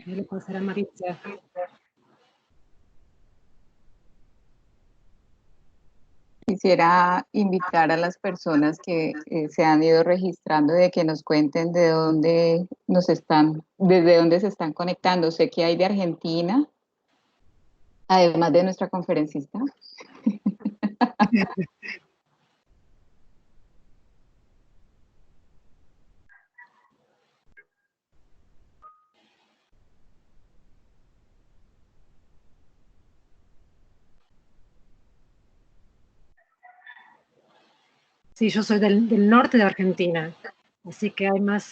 Le pasará a Maritza. Quisiera invitar a las personas que se han ido registrando de que nos cuenten de dónde desde dónde se están conectando. Sé que hay de Argentina, además de nuestra conferencista. Sí, yo soy del norte de Argentina, así que hay más,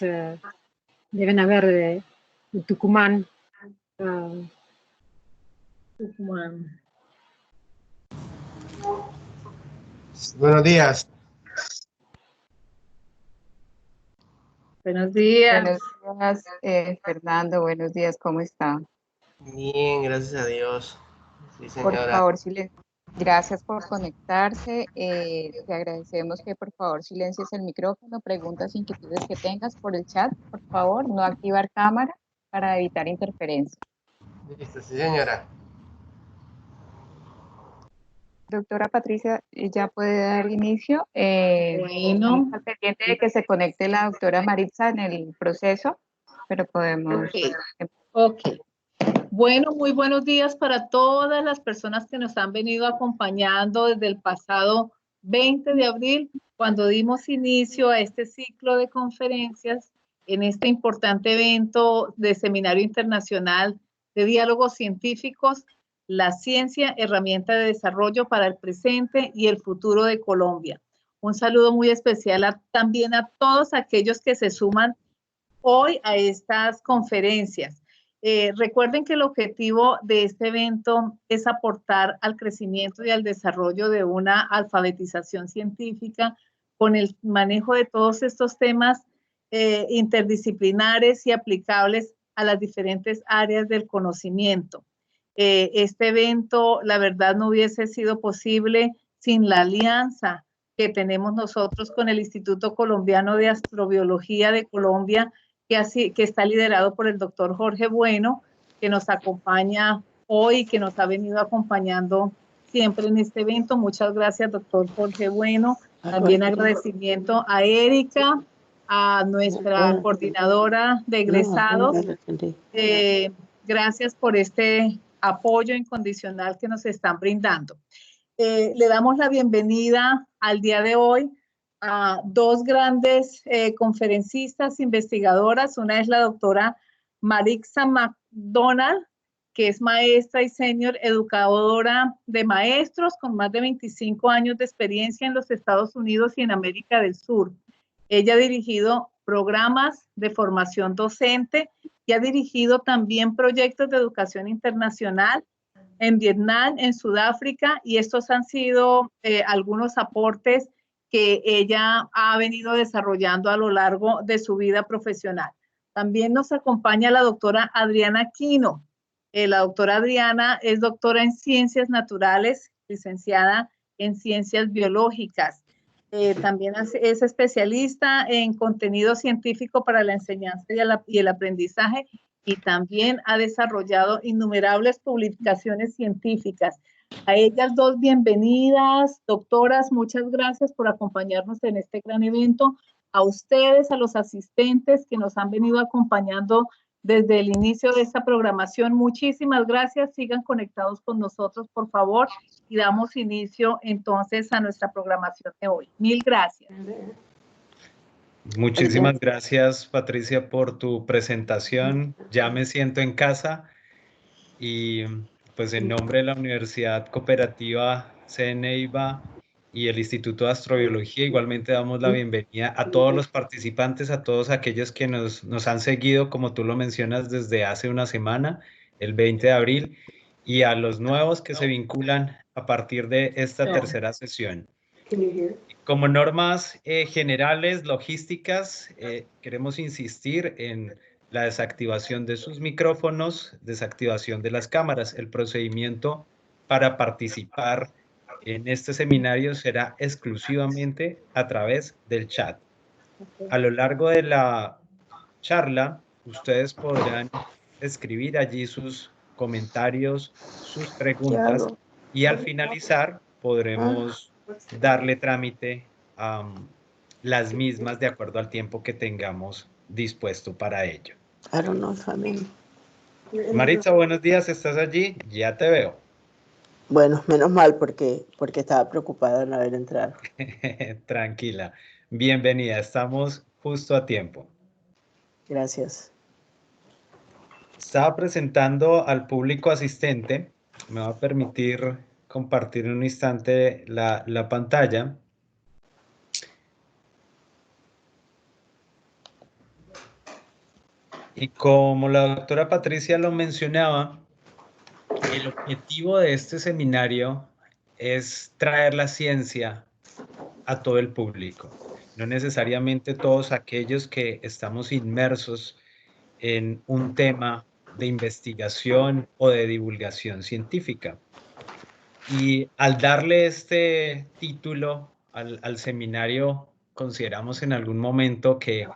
deben haber de Tucumán. Tucumán. Buenos días. Buenos días. Buenos días, Fernando. Buenos días, ¿cómo está? Bien, gracias a Dios. Sí, señora. Por favor, gracias por conectarse. Te agradecemos que por favor silencies el micrófono, preguntas, inquietudes que tengas por el chat, por favor, no activar cámara para evitar interferencia. Listo, sí, señora. Doctora Patricia, ya puede dar inicio. Bueno. Estamos pendiente de que se conecte la doctora Maritza en el proceso, pero podemos... Ok. Bueno, muy buenos días para todas las personas que nos han venido acompañando desde el pasado 20 de abril, cuando dimos inicio a este ciclo de conferencias en este importante evento de Seminario Internacional de Diálogos Científicos, la ciencia, herramienta de desarrollo para el presente y el futuro de Colombia. Un saludo muy especial también a todos aquellos que se suman hoy a estas conferencias. Recuerden que el objetivo de este evento es aportar al crecimiento y al desarrollo de una alfabetización científica con el manejo de todos estos temas interdisciplinares y aplicables a las diferentes áreas del conocimiento. Este evento, la verdad, no hubiese sido posible sin la alianza que tenemos nosotros con el Instituto Colombiano de Astrobiología de Colombia, que está liderado por el doctor Jorge Bueno, que nos acompaña hoy, que nos ha venido acompañando siempre en este evento. Muchas gracias, doctor Jorge Bueno. También agradecimiento a Erika, a nuestra coordinadora de egresados. Gracias por este apoyo incondicional que nos están brindando. Le damos la bienvenida al día de hoy a dos grandes conferencistas, investigadoras. Una es la doctora Maritza McDonald, que es maestra y senior educadora de maestros con más de 25 años de experiencia en los Estados Unidos y en América del Sur. Ella ha dirigido programas de formación docente y ha dirigido también proyectos de educación internacional en Vietnam, en Sudáfrica, y estos han sido algunos aportes que ella ha venido desarrollando a lo largo de su vida profesional. También nos acompaña la doctora Adriana Aquino. La doctora Adriana es doctora en Ciencias Naturales, licenciada en Ciencias Biológicas. También es especialista en contenido científico para la enseñanza y el aprendizaje, y también ha desarrollado innumerables publicaciones científicas. A ellas dos, bienvenidas, doctoras, muchas gracias por acompañarnos en este gran evento. A ustedes, a los asistentes que nos han venido acompañando desde el inicio de esta programación, muchísimas gracias. Sigan conectados con nosotros, por favor, y damos inicio entonces a nuestra programación de hoy. Mil gracias. Muchísimas gracias, Patricia, por tu presentación. Ya me siento en casa y pues en nombre de la Universidad Cooperativa CNEIVA y el Instituto de Astrobiología, igualmente damos la bienvenida a todos los participantes, a todos aquellos que nos han seguido, como tú lo mencionas, desde hace una semana, el 20 de abril, y a los nuevos que se vinculan a partir de esta tercera sesión. Como normas generales, logísticas, queremos insistir en la desactivación de sus micrófonos, desactivación de las cámaras. El procedimiento para participar en este seminario será exclusivamente a través del chat. A lo largo de la charla, ustedes podrán escribir allí sus comentarios, sus preguntas, y al finalizar podremos darle trámite a las mismas de acuerdo al tiempo que tengamos dispuesto para ello. I don't know if I'm in. Maritza, buenos días, ¿estás allí? Ya te veo. Bueno, menos mal porque estaba preocupada de no haber entrado. Tranquila, bienvenida, estamos justo a tiempo. Gracias. Estaba presentando al público asistente. Me va a permitir compartir en un instante la pantalla. Y como la doctora Patricia lo mencionaba, el objetivo de este seminario es traer la ciencia a todo el público. No necesariamente todos aquellos que estamos inmersos en un tema de investigación o de divulgación científica. Y al darle este título al seminario, consideramos en algún momento que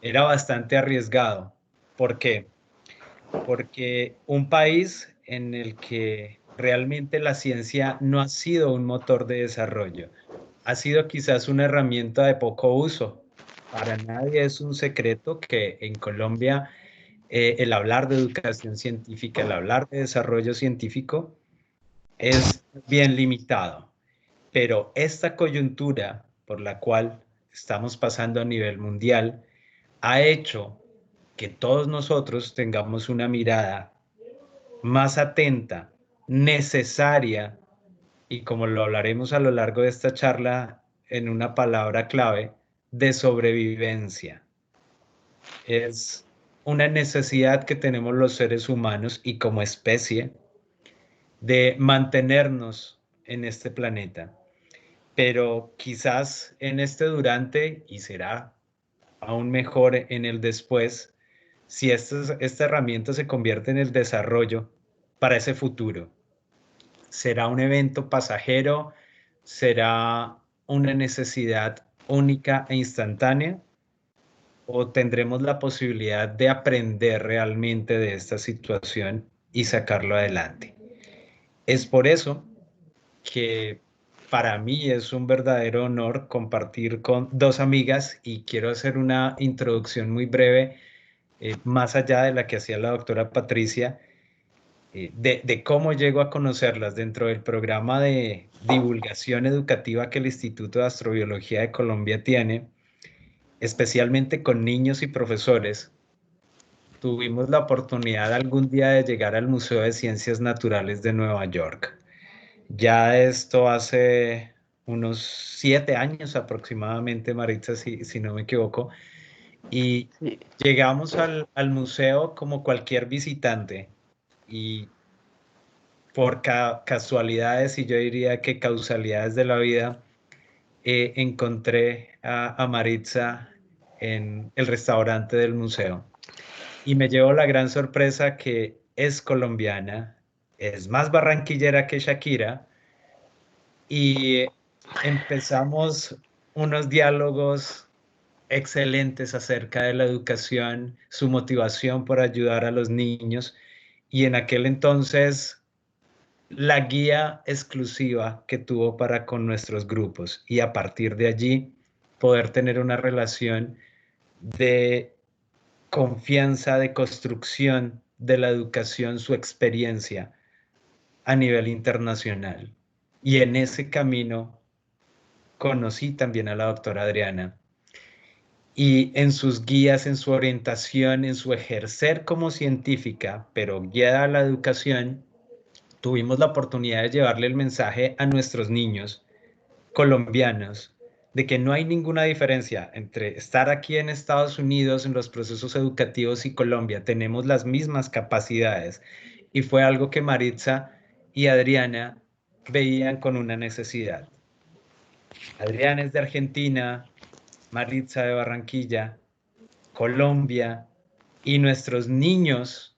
era bastante arriesgado. ¿Por qué? Porque un país en el que realmente la ciencia no ha sido un motor de desarrollo, ha sido quizás una herramienta de poco uso. Para nadie es un secreto que en Colombia el hablar de educación científica, el hablar de desarrollo científico es bien limitado. Pero esta coyuntura por la cual estamos pasando a nivel mundial ha hecho que todos nosotros tengamos una mirada más atenta, necesaria, y como lo hablaremos a lo largo de esta charla en una palabra clave, de sobrevivencia. Es una necesidad que tenemos los seres humanos y como especie de mantenernos en este planeta. Pero quizás en este durante, y será aún mejor en el después, si esta herramienta se convierte en el desarrollo para ese futuro. ¿Será un evento pasajero? ¿Será una necesidad única e instantánea? ¿O tendremos la posibilidad de aprender realmente de esta situación y sacarlo adelante? Es por eso que para mí es un verdadero honor compartir con dos amigas, y quiero hacer una introducción muy breve, más allá de la que hacía la doctora Patricia, de cómo llego a conocerlas dentro del programa de divulgación educativa que el Instituto de Astrobiología de Colombia tiene, especialmente con niños y profesores. Tuvimos la oportunidad algún día de llegar al Museo de Ciencias Naturales de Nueva York. Ya esto hace unos 7 años aproximadamente, Maritza, si no me equivoco, y Sí. llegamos al museo como cualquier visitante, y por casualidades, y yo diría que causalidades de la vida, encontré a Maritza en el restaurante del museo. Y me llevó la gran sorpresa que es colombiana, es más barranquillera que Shakira, y empezamos unos diálogos excelentes acerca de la educación, su motivación por ayudar a los niños, y en aquel entonces la guía exclusiva que tuvo para con nuestros grupos, y a partir de allí poder tener una relación de confianza, de construcción de la educación, su experiencia a nivel internacional. Y en ese camino conocí también a la doctora Adriana, y en sus guías, en su orientación, en su ejercer como científica, pero guiada a la educación, tuvimos la oportunidad de llevarle el mensaje a nuestros niños colombianos de que no hay ninguna diferencia entre estar aquí en Estados Unidos en los procesos educativos y Colombia. Tenemos las mismas capacidades, y fue algo que Maritza y Adriana veían con una necesidad. Adriana es de Argentina, Maritza de Barranquilla, Colombia, y nuestros niños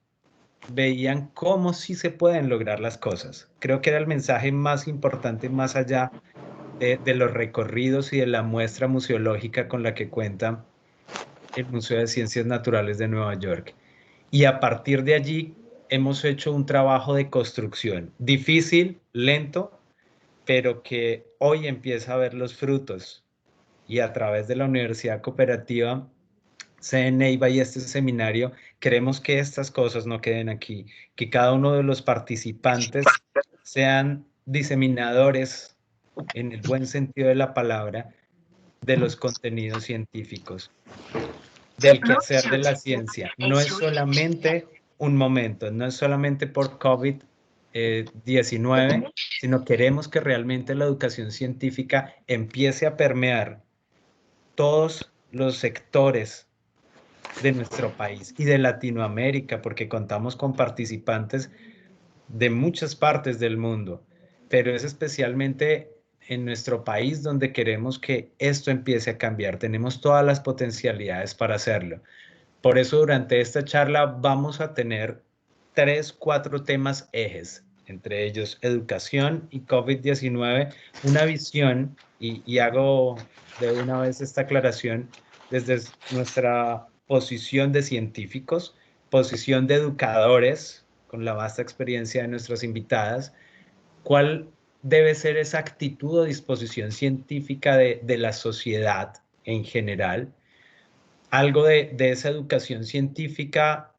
veían cómo sí se pueden lograr las cosas. Creo que era el mensaje más importante, más allá de los recorridos y de la muestra museológica con la que cuenta el Museo de Ciencias Naturales de Nueva York. Y a partir de allí hemos hecho un trabajo de construcción difícil, lento, pero que hoy empieza a ver los frutos. Y a través de la Universidad Cooperativa CNEIVA y este seminario, queremos que estas cosas no queden aquí, que cada uno de los participantes sean diseminadores, en el buen sentido de la palabra, de los contenidos científicos, del quehacer de la ciencia. No es solamente un momento, no es solamente por COVID-19, sino queremos que realmente la educación científica empiece a permear todos los sectores de nuestro país y de Latinoamérica, porque contamos con participantes de muchas partes del mundo, pero es especialmente en nuestro país donde queremos que esto empiece a cambiar. Tenemos todas las potencialidades para hacerlo. Por eso durante esta charla vamos a tener 4 temas ejes, entre ellos educación y COVID-19, una visión, y hago de una vez esta aclaración desde nuestra posición de científicos, posición de educadores, con la vasta experiencia de nuestras invitadas, cuál debe ser esa actitud o disposición científica de la sociedad en general, algo de esa educación científica,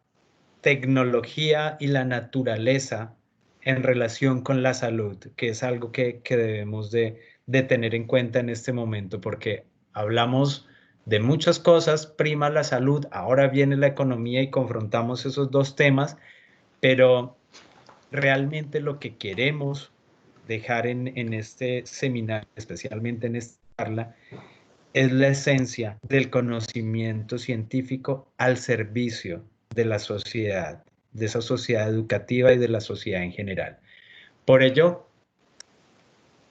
tecnología y la naturaleza en relación con la salud, que es algo que debemos de tener en cuenta en este momento, porque hablamos de muchas cosas, prima la salud, ahora viene la economía y confrontamos esos dos temas, pero realmente lo que queremos dejar en este seminario, especialmente en esta charla, es la esencia del conocimiento científico al servicio de la sociedad, de esa sociedad educativa y de la sociedad en general. Por ello,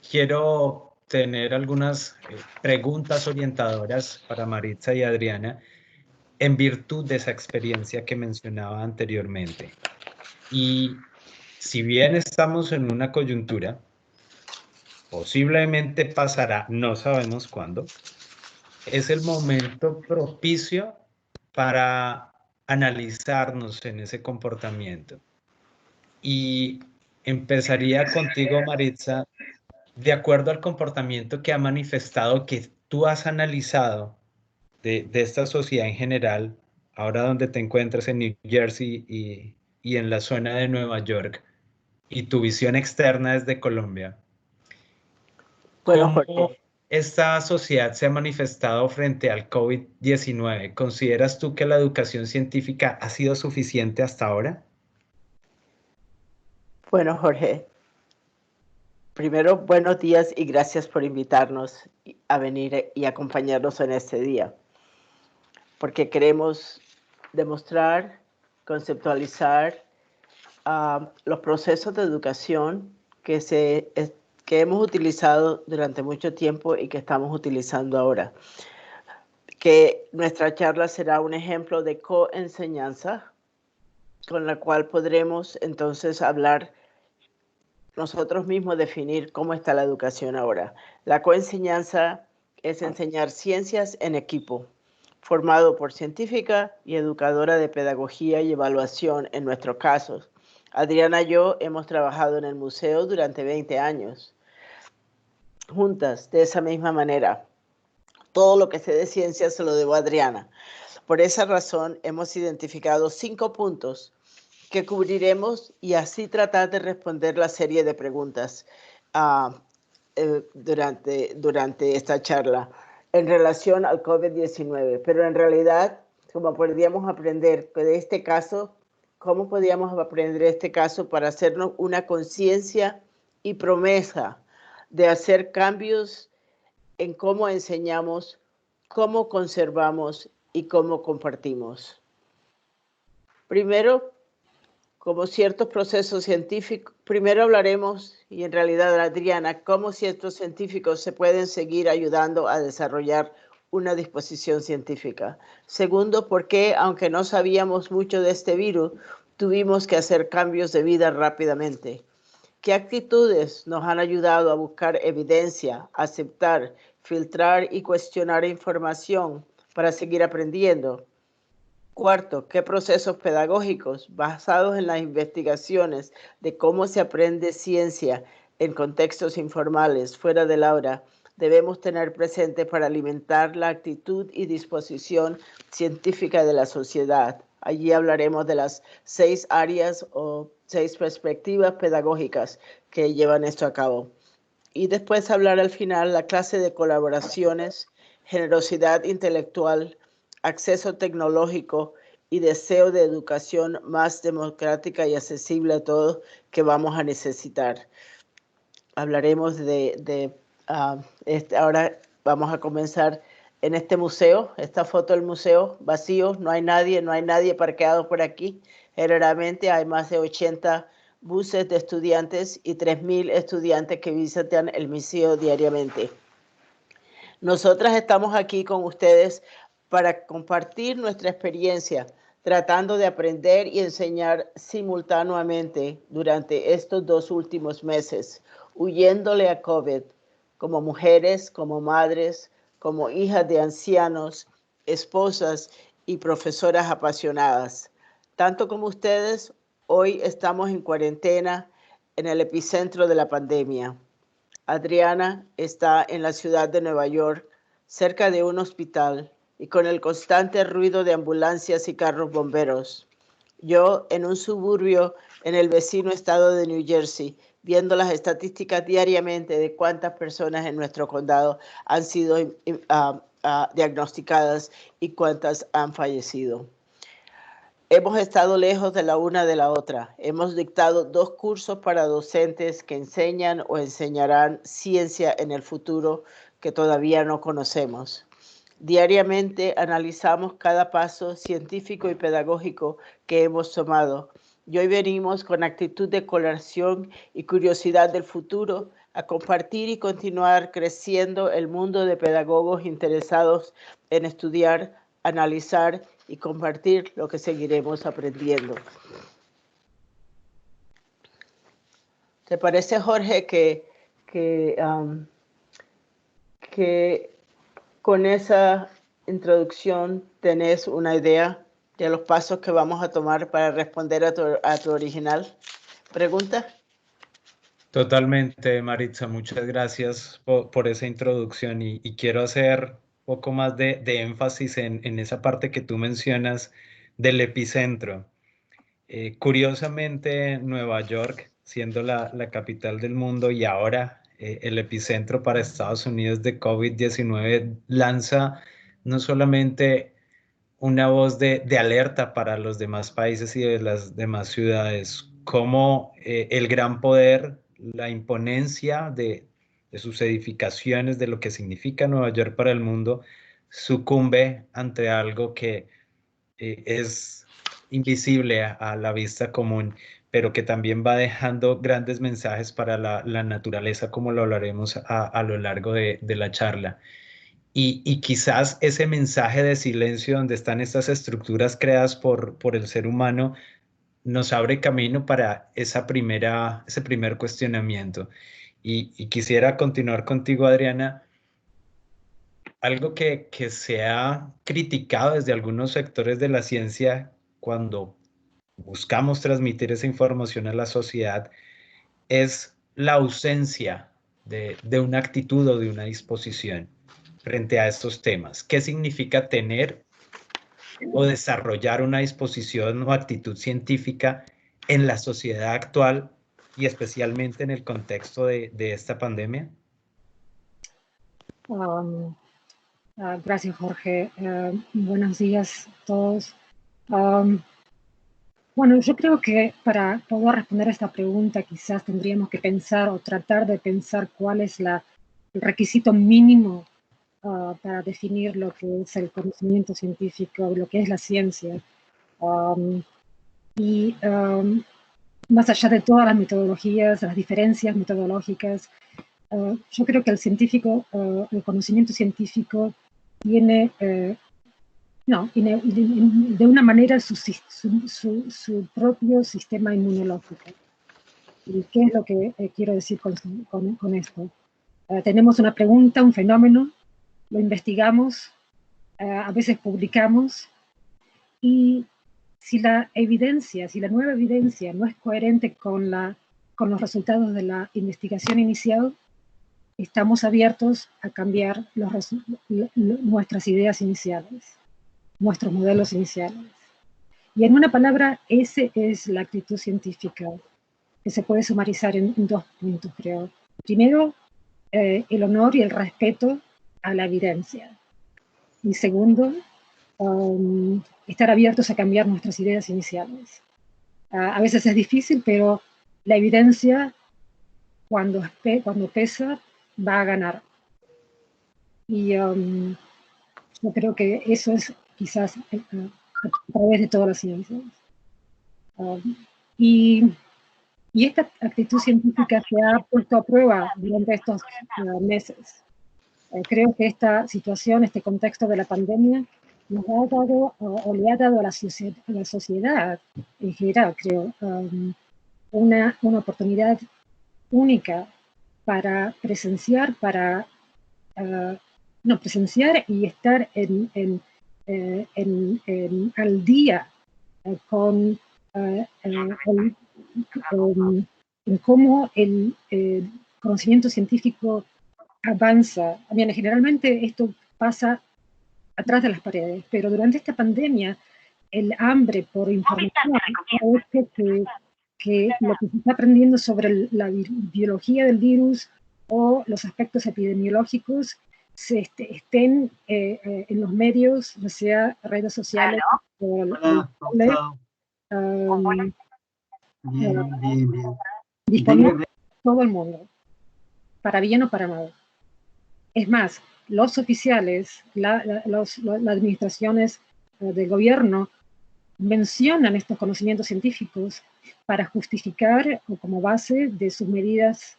quiero tener algunas preguntas orientadoras para Maritza y Adriana en virtud de esa experiencia que mencionaba anteriormente. Y si bien estamos en una coyuntura, posiblemente pasará, no sabemos cuándo, es el momento propicio para analizarnos en ese comportamiento. Y empezaría contigo, Maritza, de acuerdo al comportamiento que ha manifestado, que tú has analizado de esta sociedad en general, ahora donde te encuentras en New Jersey y en la zona de Nueva York, y tu visión externa desde Colombia. Bueno, ¿Cómo Jorge, esta sociedad se ha manifestado frente al COVID-19? ¿Consideras tú que la educación científica ha sido suficiente hasta ahora? bueno, Jorge, primero, buenos días y gracias por invitarnos a venir y acompañarnos en este día, porque queremos demostrar, conceptualizar los procesos de educación que hemos utilizado durante mucho tiempo y que estamos utilizando ahora. Que nuestra charla será un ejemplo de coenseñanza, con la cual podremos entonces hablar nosotros mismos, definir cómo está la educación ahora. La coenseñanza es enseñar ciencias en equipo, formado por científica y educadora de pedagogía y evaluación en nuestros casos. Adriana y yo hemos trabajado en el museo durante 20 años, juntas, de esa misma manera. Todo lo que sé de ciencia se lo debo a Adriana. Por esa razón, hemos identificado 5 puntos que cubriremos y así tratar de responder la serie de preguntas durante esta charla en relación al COVID-19. Pero en realidad, como podríamos aprender de este caso, ¿cómo podríamos aprender este caso para hacernos una conciencia y promesa de hacer cambios en cómo enseñamos, cómo conservamos y cómo compartimos? Primero, como ciertos procesos científicos, primero hablaremos, y en realidad Adriana, cómo ciertos científicos se pueden seguir ayudando a desarrollar una disposición científica. Segundo, por qué, aunque no sabíamos mucho de este virus, tuvimos que hacer cambios de vida rápidamente. ¿Qué actitudes nos han ayudado a buscar evidencia, aceptar, filtrar y cuestionar información para seguir aprendiendo. Cuarto, ¿qué procesos pedagógicos basados en las investigaciones de cómo se aprende ciencia en contextos informales fuera del aula debemos tener presentes para alimentar la actitud y disposición científica de la sociedad? Allí hablaremos de las 6 áreas o 6 perspectivas pedagógicas que llevan esto a cabo. Y después hablar al final la clase de colaboraciones, generosidad intelectual, acceso tecnológico y deseo de educación más democrática y accesible a todos que vamos a necesitar. Hablaremos ahora vamos a comenzar en este museo, esta foto del museo vacío, no hay nadie parqueado por aquí. Generalmente hay más de 80 buses de estudiantes y 3.000 estudiantes que visitan el museo diariamente. Nosotras estamos aquí con ustedes para compartir nuestra experiencia, tratando de aprender y enseñar simultáneamente durante estos 2 últimos meses, huyéndole a COVID, como mujeres, como madres, como hijas de ancianos, esposas y profesoras apasionadas. Tanto como ustedes, hoy estamos en cuarentena en el epicentro de la pandemia. Adriana está en la ciudad de Nueva York, cerca de un hospital y con el constante ruido de ambulancias y carros bomberos. Yo en un suburbio en el vecino estado de New Jersey, viendo las estadísticas diariamente de cuántas personas en nuestro condado han sido diagnosticadas y cuántas han fallecido. Hemos estado lejos de la una de la otra. Hemos dictado 2 cursos para docentes que enseñan o enseñarán ciencia en el futuro que todavía no conocemos. Diariamente analizamos cada paso científico y pedagógico que hemos tomado. Y hoy venimos con actitud de colaboración y curiosidad del futuro a compartir y continuar creciendo el mundo de pedagogos interesados en estudiar, analizar y compartir lo que seguiremos aprendiendo. ¿Te parece, Jorge, que con esa introducción tenés una idea de los pasos que vamos a tomar para responder a tu original pregunta? Totalmente, Maritza, muchas gracias por esa introducción y quiero hacer un poco más de énfasis en esa parte que tú mencionas del epicentro. Curiosamente, Nueva York, siendo la capital del mundo y ahora el epicentro para Estados Unidos de COVID-19, lanza no solamente una voz de alerta para los demás países y de las demás ciudades, como el gran poder, la imponencia de sus edificaciones, de lo que significa Nueva York para el mundo, sucumbe ante algo que es invisible a la vista común, pero que también va dejando grandes mensajes para la naturaleza, como lo hablaremos a lo largo de la charla. Y quizás ese mensaje de silencio donde están estas estructuras creadas por el ser humano nos abre camino para ese primer cuestionamiento. Y quisiera continuar contigo, Adriana. Algo que se ha criticado desde algunos sectores de la ciencia cuando buscamos transmitir esa información a la sociedad es la ausencia de una actitud o de una disposición frente a estos temas. ¿Qué significa tener o desarrollar una disposición o actitud científica en la sociedad actual y especialmente en el contexto de esta pandemia? Gracias, Jorge. Buenos días a todos. Bueno, yo creo que para poder responder a esta pregunta quizás tendríamos que pensar o tratar de pensar cuál es el requisito mínimo para definir lo que es el conocimiento científico, lo que es la ciencia. Más allá de todas las metodologías, las diferencias metodológicas, yo creo que el conocimiento científico tiene, de una manera su propio sistema inmunológico. ¿Y qué es lo que quiero decir con esto? Tenemos una pregunta, un fenómeno, lo investigamos, a veces publicamos, y si la evidencia, si la nueva evidencia no es coherente con los resultados de la investigación inicial, estamos abiertos a cambiar nuestras ideas iniciales, nuestros modelos iniciales. Y en una palabra, esa es la actitud científica, que se puede sumarizar en 2 puntos, creo. Primero, el honor y el respeto a la evidencia. Y segundo, estar abiertos a cambiar nuestras ideas iniciales. A veces es difícil, pero la evidencia, cuando pesa, va a ganar. Y yo creo que eso es quizás a través de todas las ciencias. Y esta actitud científica se ha puesto a prueba durante estos meses. Creo que esta situación, este contexto de la pandemia, nos ha dado, o le ha dado a la sociedad en general, creo, una oportunidad única para presenciar, presenciar y estar al día con en cómo el conocimiento científico avanza. Generalmente esto pasa atrás de las paredes, pero durante esta pandemia el hambre por información ha hecho que lo que se está aprendiendo sobre la biología del virus o los aspectos epidemiológicos estén en los medios, ya sea redes sociales o disponibles a todo el mundo, para bien o para mal. Es más, los oficiales, las administraciones del gobierno mencionan estos conocimientos científicos para justificar o como base de sus medidas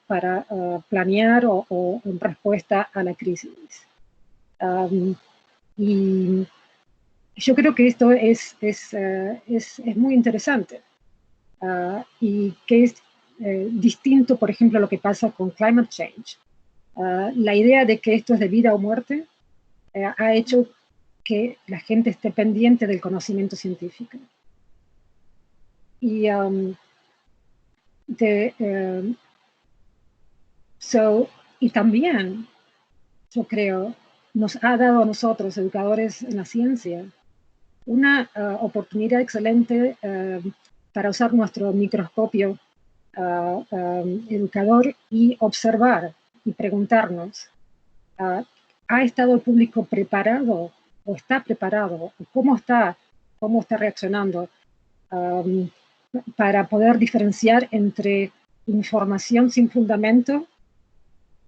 para planear o en respuesta a la crisis. Y yo creo que esto es muy interesante y que es distinto, por ejemplo, a lo que pasa con climate change. La idea de que esto es de vida o muerte ha hecho que la gente esté pendiente del conocimiento científico. Y y también, yo creo, nos ha dado a nosotros, educadores en la ciencia, una oportunidad excelente para usar nuestro microscopio educador y observar y preguntarnos, ¿ha estado el público preparado o está preparado? ¿Cómo está reaccionando para poder diferenciar entre información sin fundamento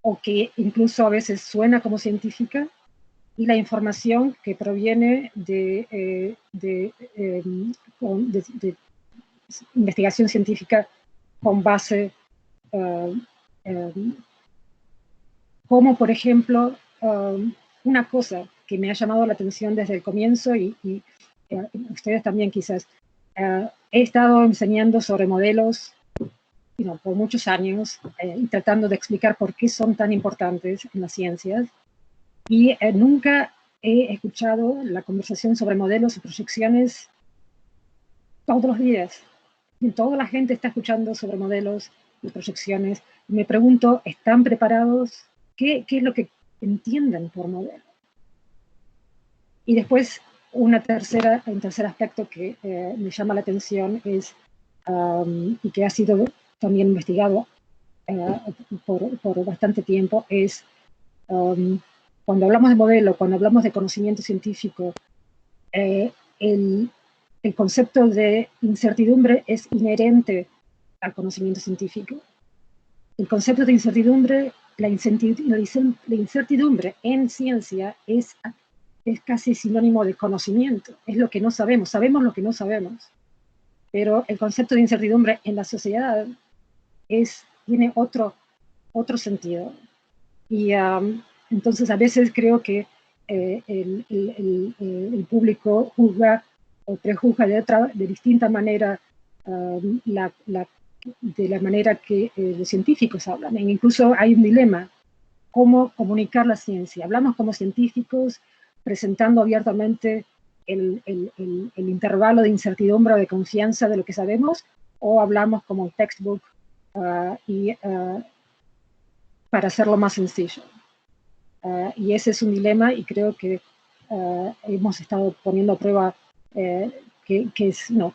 o que incluso a veces suena como científica y la información que proviene de investigación científica con base como por ejemplo una cosa que me ha llamado la atención desde el comienzo y ustedes también quizás, he estado enseñando sobre modelos por muchos años y tratando de explicar por qué son tan importantes en las ciencias y nunca he escuchado la conversación sobre modelos y proyecciones todos los días. Y toda la gente está escuchando sobre modelos y proyecciones. Me pregunto, ¿están preparados? ¿Qué es lo que entienden por modelo? Y después, un tercer aspecto que me llama la atención es, y que ha sido también investigado por bastante tiempo, es cuando hablamos de modelo, cuando hablamos de conocimiento científico, el concepto de incertidumbre es inherente al conocimiento científico. El concepto de incertidumbre, la incertidumbre en ciencia es casi sinónimo de conocimiento, es lo que no sabemos, sabemos lo que no sabemos, pero el concepto de incertidumbre en la sociedad tiene otro sentido. Y entonces a veces creo que el público juzga o prejuzga de distinta manera de la manera que los científicos hablan. E incluso hay un dilema cómo comunicar la ciencia. Hablamos como científicos, presentando abiertamente el intervalo de incertidumbre o de confianza de lo que sabemos, o hablamos como textbook para hacerlo más sencillo. Y ese es un dilema, y creo que hemos estado poniendo a prueba que es lo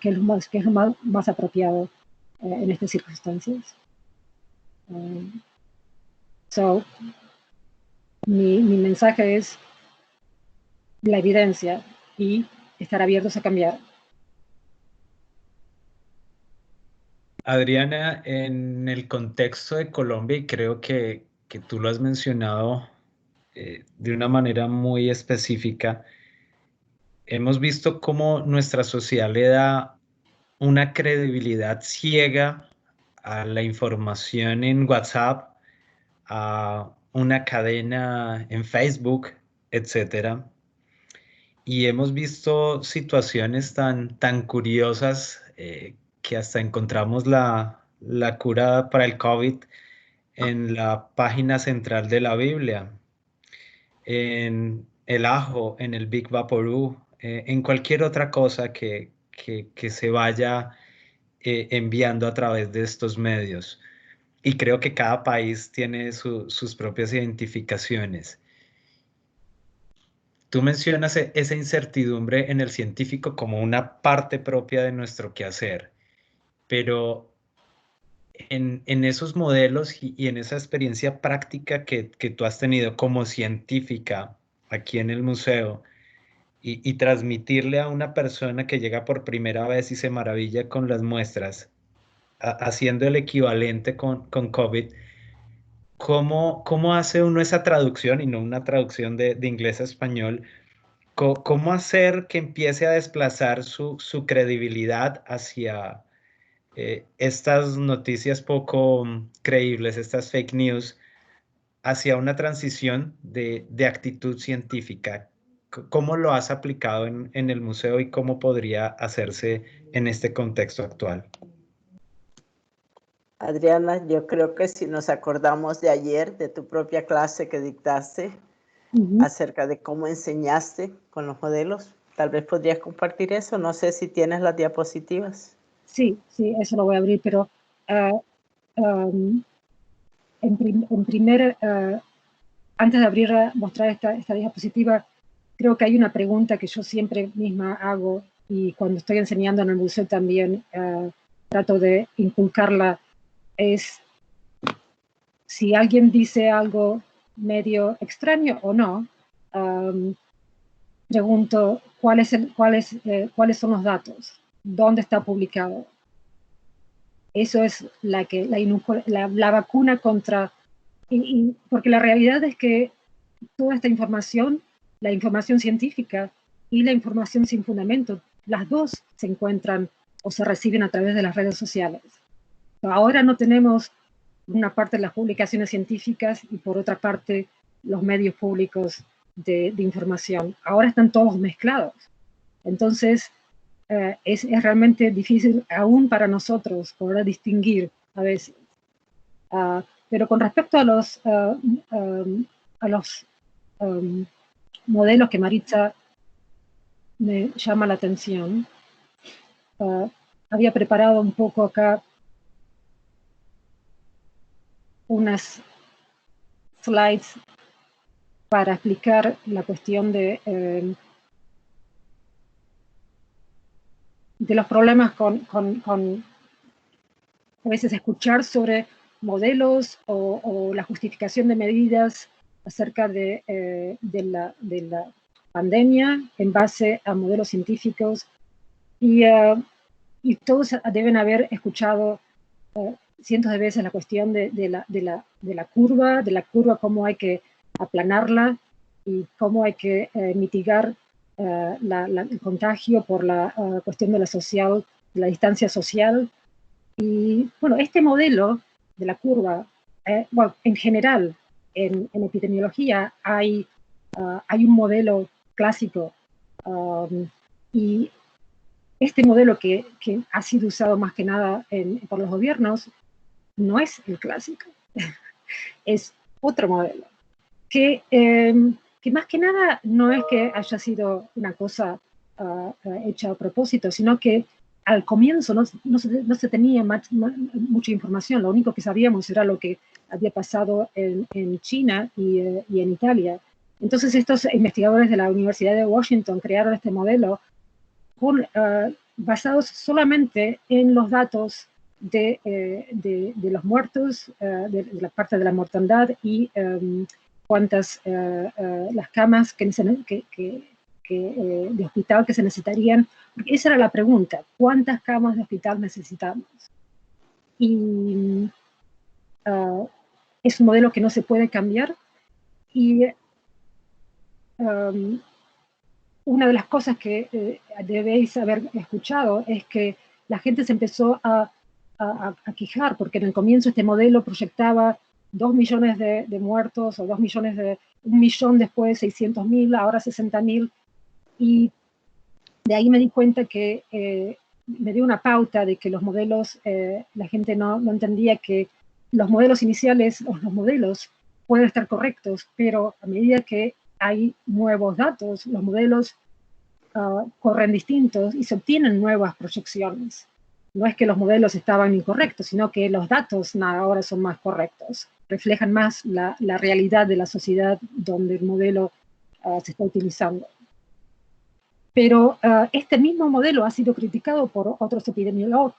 más apropiado en estas circunstancias. Mi mensaje es la evidencia y estar abiertos a cambiar. Adriana, en el contexto de Colombia, y creo que tú lo has mencionado de una manera muy específica, hemos visto cómo nuestra sociedad le da una credibilidad ciega a la información en WhatsApp, a una cadena en Facebook, etcétera. Y hemos visto situaciones tan curiosas que hasta encontramos la cura para el COVID en la página central de la Biblia, en el ajo, en el Big Vaporú, en cualquier otra cosa que se vaya enviando a través de estos medios. Y creo que cada país tiene sus propias identificaciones. Tú mencionas esa incertidumbre en el científico como una parte propia de nuestro quehacer, pero en esos modelos y en esa experiencia práctica que tú has tenido como científica aquí en el museo y transmitirle a una persona que llega por primera vez y se maravilla con las muestras, haciendo el equivalente con COVID, ¿cómo hace uno esa traducción y no una traducción de inglés a español? ¿Cómo hacer que empiece a desplazar su credibilidad hacia estas noticias poco creíbles, estas fake news, hacia una transición de actitud científica? ¿Cómo lo has aplicado en el museo y cómo podría hacerse en este contexto actual? Adriana, yo creo que si nos acordamos de ayer, de tu propia clase que dictaste, acerca de cómo enseñaste con los modelos, tal vez podrías compartir eso. No sé si tienes las diapositivas. Sí, eso lo voy a abrir, pero antes de mostrar esta diapositiva, creo que hay una pregunta que yo siempre misma hago, y cuando estoy enseñando en el museo también trato de inculcarla, es si alguien dice algo medio extraño o no, pregunto cuáles son los datos, dónde está publicado. Eso es la vacuna contra, porque la realidad es que toda esta información, la información científica y la información sin fundamento, las dos se encuentran o se reciben a través de las redes sociales. Ahora no tenemos una parte de las publicaciones científicas y por otra parte los medios públicos de información. Ahora están todos mezclados. Entonces, es realmente difícil aún para nosotros poder distinguir a veces. Pero con respecto a los modelos que Maritza me llama la atención, había preparado un poco acá unas slides para explicar la cuestión de los problemas con a veces escuchar sobre modelos o la justificación de medidas acerca de la pandemia en base a modelos científicos, y todos deben haber escuchado cientos de veces la cuestión de la curva, cómo hay que aplanarla y cómo hay que mitigar el contagio por la cuestión de la distancia social. Y bueno, este modelo de la curva, en general, en epidemiología hay un modelo clásico, y este modelo que ha sido usado más que nada por los gobiernos no es el clásico, es otro modelo. que más que nada no es que haya sido una cosa hecha a propósito, sino que al comienzo no se tenía mucha información. Lo único que sabíamos era lo que había pasado en China y en Italia. Entonces estos investigadores de la Universidad de Washington crearon este modelo basados solamente en los datos de los muertos, de la parte de la mortandad y cuántas las camas de hospital que se necesitarían, porque esa era la pregunta, ¿cuántas camas de hospital necesitamos? Y es un modelo que no se puede cambiar, y una de las cosas que debéis haber escuchado es que la gente se empezó a quejar, porque en el comienzo este modelo proyectaba 2 millones de muertos, o 2 millones 1 millón después, 600.000, ahora 60.000, y de ahí me di cuenta que me dio una pauta de que los modelos, la gente no entendía que los modelos iniciales, los modelos pueden estar correctos, pero a medida que hay nuevos datos, los modelos corren distintos y se obtienen nuevas proyecciones. No es que los modelos estaban incorrectos, sino que los datos ahora son más correctos, reflejan más la realidad de la sociedad donde el modelo se está utilizando. Pero este mismo modelo ha sido criticado por otros epidemiólogos,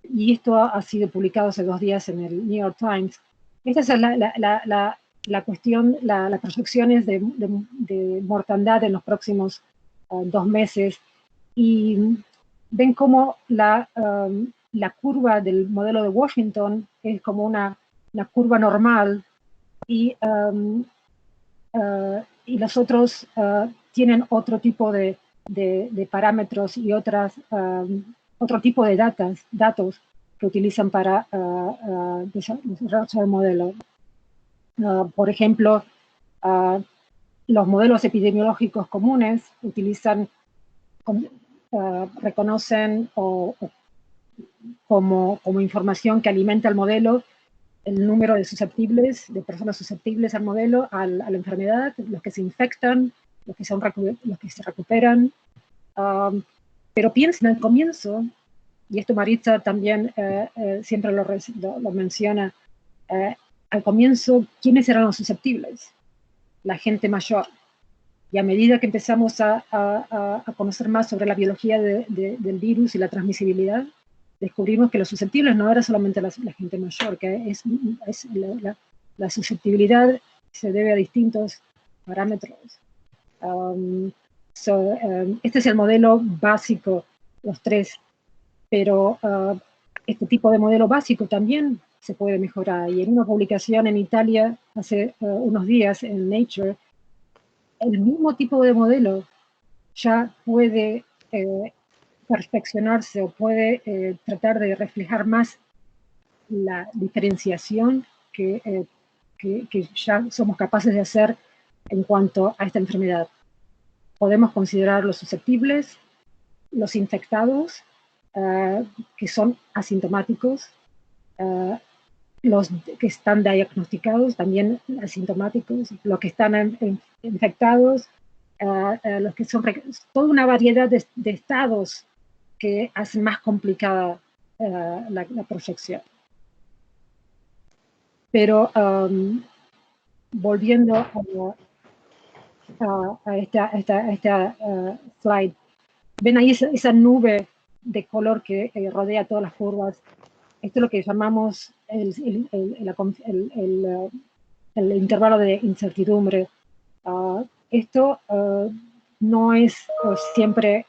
y esto ha sido publicado hace 2 días en el New York Times. Esta es la cuestión, las proyecciones de mortandad en los próximos 2 meses, y ven cómo la curva del modelo de Washington es como una curva normal, y los otros tienen otro tipo de parámetros y otro tipo de datos que utilizan para desarrollar el modelo. Por ejemplo, los modelos epidemiológicos comunes reconocen como información que alimenta el modelo el número de personas susceptibles al modelo, a la enfermedad, los que se infectan, los que se recuperan. Pero piensen al comienzo, y esto Maritza también siempre lo menciona, al comienzo, ¿quiénes eran los susceptibles? La gente mayor. Y a medida que empezamos a conocer más sobre la biología del virus y la transmisibilidad, descubrimos que los susceptibles no era solamente la gente mayor, que la susceptibilidad se debe a distintos parámetros. Este es el modelo básico, los 3, pero este tipo de modelo básico también se puede mejorar. Y en una publicación en Italia hace unos días en Nature, el mismo tipo de modelo ya puede perfeccionarse, o puede tratar de reflejar más la diferenciación que ya somos capaces de hacer en cuanto a esta enfermedad. Podemos considerar los susceptibles, los infectados, que son asintomáticos, los que están diagnosticados, también asintomáticos, los que están infectados, los que son toda una variedad de estados que hacen más complicada la proyección. Pero volviendo a esta slide, ven ahí esa nube de color que rodea todas las curvas. Esto es lo que llamamos el intervalo de incertidumbre. Esto no es siempre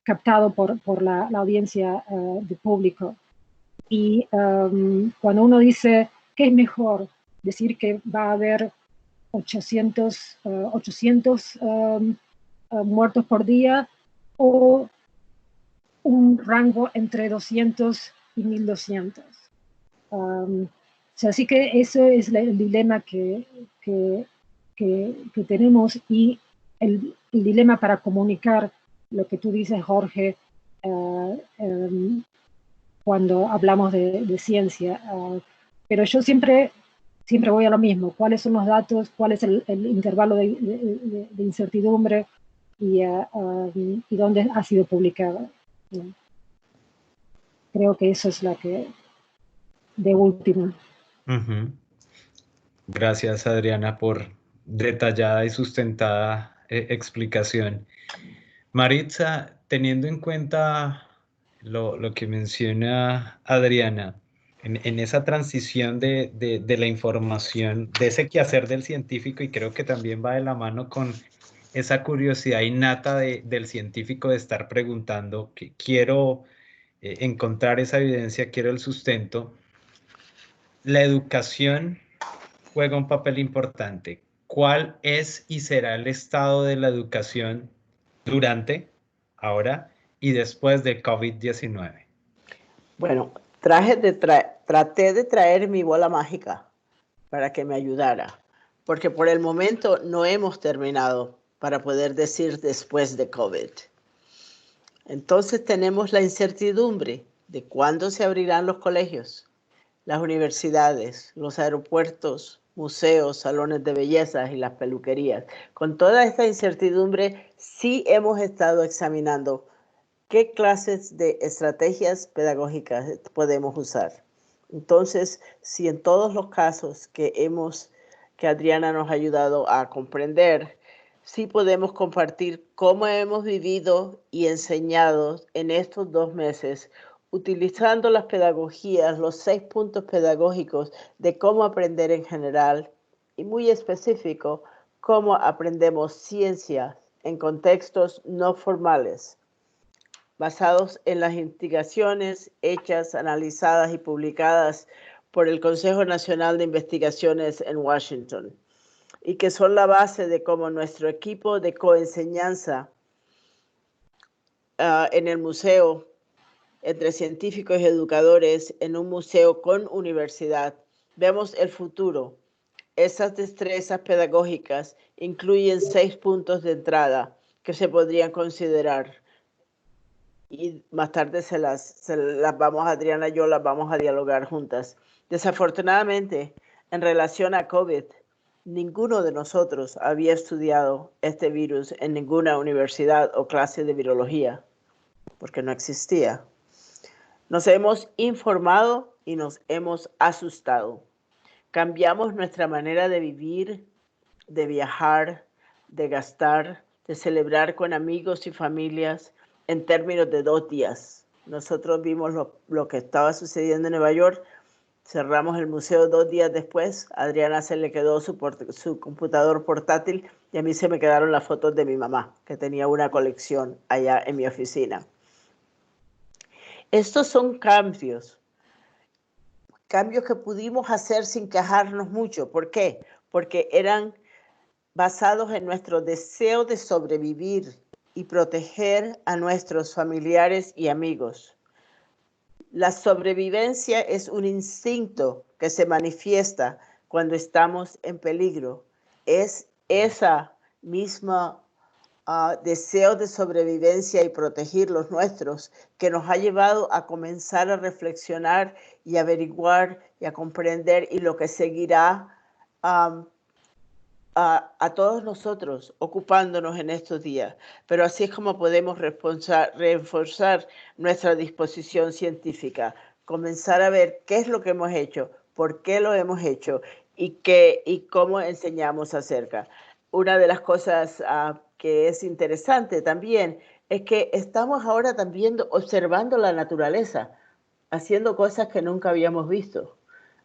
captado por la audiencia de público. Y cuando uno dice, ¿qué es mejor? Decir que va a haber 800 muertos por día, o un rango entre 200 y 1200. Así que eso es el dilema que tenemos, y el dilema para comunicar lo que tú dices, Jorge, cuando hablamos de ciencia. Pero yo siempre siempre voy a lo mismo, cuáles son los datos, cuál es el intervalo de incertidumbre y dónde ha sido publicada. Creo que eso es la que de última. Gracias, Adriana, por detallada y sustentada explicación. Maritza, teniendo en cuenta lo que menciona Adriana, en esa transición de la información, de ese quehacer del científico, y creo que también va de la mano con esa curiosidad innata del científico de estar preguntando, que quiero encontrar esa evidencia, quiero el sustento. La educación juega un papel importante. ¿Cuál es y será el estado de la educación durante, ahora y después del COVID-19? Bueno, traté de traer mi bola mágica para que me ayudara, porque por el momento no hemos terminado para poder decir después de COVID. Entonces tenemos la incertidumbre de cuándo se abrirán los colegios, las universidades, los aeropuertos, museos, salones de belleza y las peluquerías. Con toda esta incertidumbre, sí hemos estado examinando qué clases de estrategias pedagógicas podemos usar. Entonces, si en todos los casos que Adriana nos ha ayudado a comprender, sí podemos compartir cómo hemos vivido y enseñado en estos 2 meses, utilizando las pedagogías, los 6 puntos pedagógicos de cómo aprender en general y muy específico, cómo aprendemos ciencia en contextos no formales, basados en las investigaciones hechas, analizadas y publicadas por el Consejo Nacional de Investigaciones en Washington, y que son la base de cómo nuestro equipo de coenseñanza en el museo, entre científicos y educadores, en un museo con universidad, vemos el futuro. Esas destrezas pedagógicas incluyen 6 puntos de entrada que se podrían considerar. Y más tarde se las vamos, Adriana y yo las vamos a dialogar juntas. Desafortunadamente, en relación a COVID, ninguno de nosotros había estudiado este virus en ninguna universidad o clase de virología, porque no existía. Nos hemos informado y nos hemos asustado. Cambiamos nuestra manera de vivir, de viajar, de gastar, de celebrar con amigos y familias en términos de 2 días. Nosotros vimos lo que estaba sucediendo en Nueva York, cerramos el museo 2 días después, a Adriana se le quedó su computador portátil y a mí se me quedaron las fotos de mi mamá, que tenía una colección allá en mi oficina. Estos son cambios que pudimos hacer sin quejarnos mucho. ¿Por qué? Porque eran basados en nuestro deseo de sobrevivir y proteger a nuestros familiares y amigos. La sobrevivencia es un instinto que se manifiesta cuando estamos en peligro. Es esa misma deseo de sobrevivencia y proteger los nuestros que nos ha llevado a comenzar a reflexionar y averiguar y a comprender, y lo que seguirá a todos nosotros ocupándonos en estos días. Pero así es como podemos reforzar nuestra disposición científica, comenzar a ver qué es lo que hemos hecho, por qué lo hemos hecho y cómo enseñamos acerca. Una de las cosas que es interesante también es que estamos ahora también observando la naturaleza, haciendo cosas que nunca habíamos visto.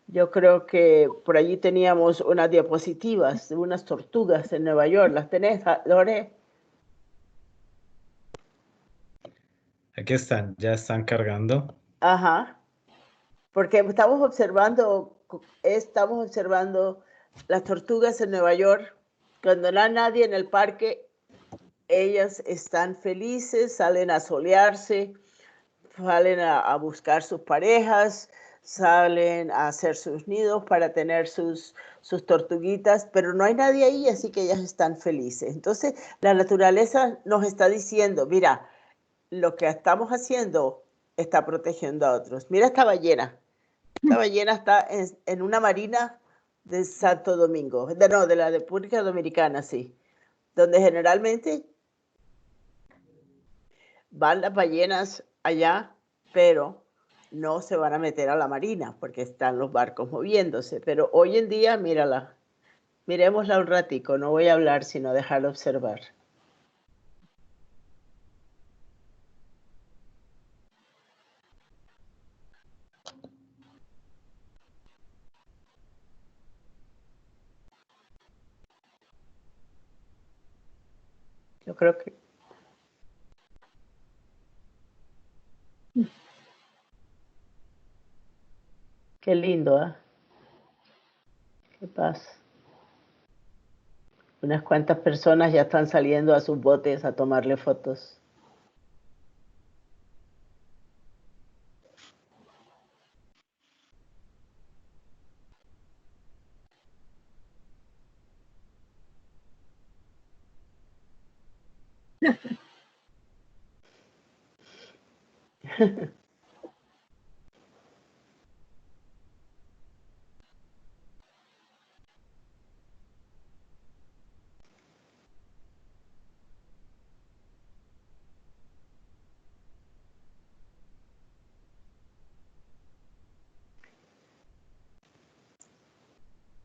Yo creo que por allí teníamos unas diapositivas de unas tortugas en Nueva York. ¿Las tenés, Lore? Aquí están, ya están cargando. Ajá. Porque estamos observando las tortugas en Nueva York. Cuando no hay nadie en el parque, ellas están felices, salen a solearse, salen a buscar sus parejas, salen a hacer sus nidos para tener sus tortuguitas, pero no hay nadie ahí, así que ellas están felices. Entonces, la naturaleza nos está diciendo, mira, lo que estamos haciendo está protegiendo a otros. Mira esta ballena. Esta ballena está en una marina de Santo Domingo, de la República Dominicana, sí, donde generalmente van las ballenas allá, pero no se van a meter a la marina porque están los barcos moviéndose. Pero hoy en día, mírala, miremosla un ratico, no voy a hablar, sino dejarla observar. Yo creo que... Qué lindo, ¿eh? Qué paz. Unas cuantas personas ya están saliendo a sus botes a tomarle fotos.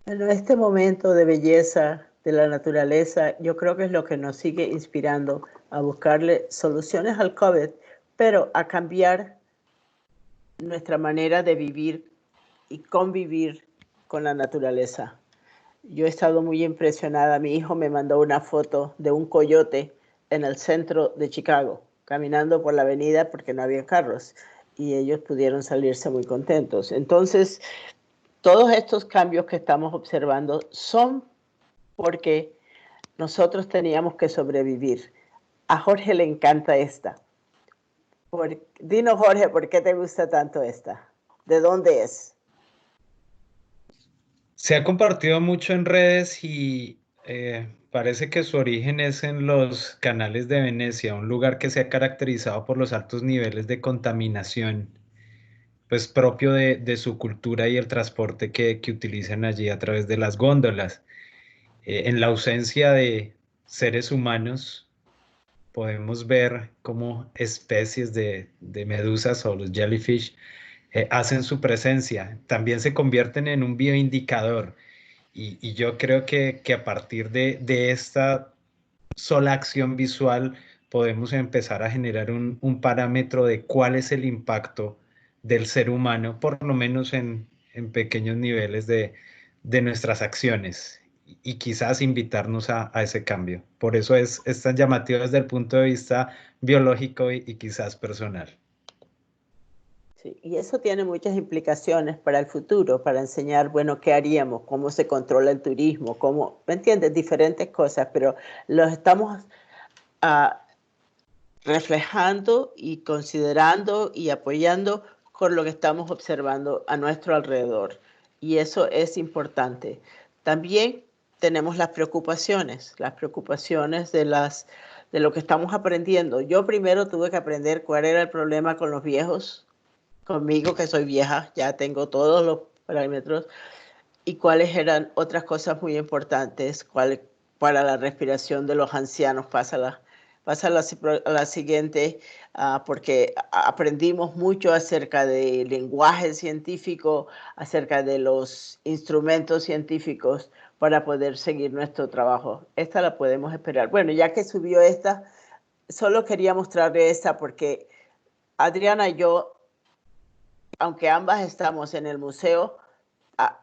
Bueno, este momento de belleza de la naturaleza, yo creo que es lo que nos sigue inspirando a buscarle soluciones al COVID, pero a cambiar nuestra manera de vivir y convivir con la naturaleza. Yo he estado muy impresionada. Mi hijo me mandó una foto de un coyote en el centro de Chicago, caminando por la avenida porque no había carros, y ellos pudieron salirse muy contentos. Entonces, todos estos cambios que estamos observando son porque nosotros teníamos que sobrevivir. A Jorge le encanta esta. Dinos, Jorge, ¿por qué te gusta tanto esta? ¿De dónde es? Se ha compartido mucho en redes y parece que su origen es en los canales de Venecia, un lugar que se ha caracterizado por los altos niveles de contaminación, pues propio de su cultura y el transporte que utilizan allí a través de las góndolas. En la ausencia de seres humanos, podemos ver cómo especies de medusas o los jellyfish hacen su presencia. También se convierten en un bioindicador. Y yo creo que a partir de esta sola acción visual podemos empezar a generar un parámetro de cuál es el impacto del ser humano, por lo menos en pequeños niveles de nuestras acciones y quizás invitarnos a ese cambio. Por eso es tan llamativo desde el punto de vista biológico y quizás personal. Sí, y eso tiene muchas implicaciones para el futuro, para enseñar, bueno, qué haríamos, cómo se controla el turismo, cómo, ¿me entiendes? Diferentes cosas, pero los estamos reflejando y considerando y apoyando con lo que estamos observando a nuestro alrededor. Y eso es importante. También tenemos las preocupaciones de lo que estamos aprendiendo. Yo primero tuve que aprender cuál era el problema con los viejos, conmigo que soy vieja, ya tengo todos los parámetros, y cuáles eran otras cosas muy importantes, cuál para la respiración de los ancianos. Pasa a la siguiente, porque aprendimos mucho acerca del lenguaje científico, acerca de los instrumentos científicos para poder seguir nuestro trabajo. Esta la podemos esperar. Bueno, ya que subió esta, solo quería mostrarle esta porque Adriana y yo, aunque ambas estamos en el museo,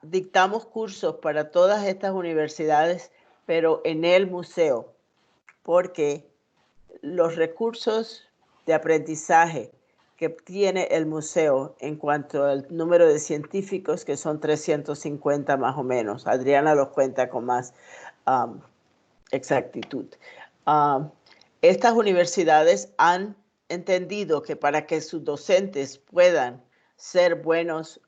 dictamos cursos para todas estas universidades, pero en el museo, porque los recursos de aprendizaje que tiene el museo en cuanto al número de científicos, que son 350 más o menos. Adriana los cuenta con más exactitud. Estas universidades han entendido que para que sus docentes puedan ser buenos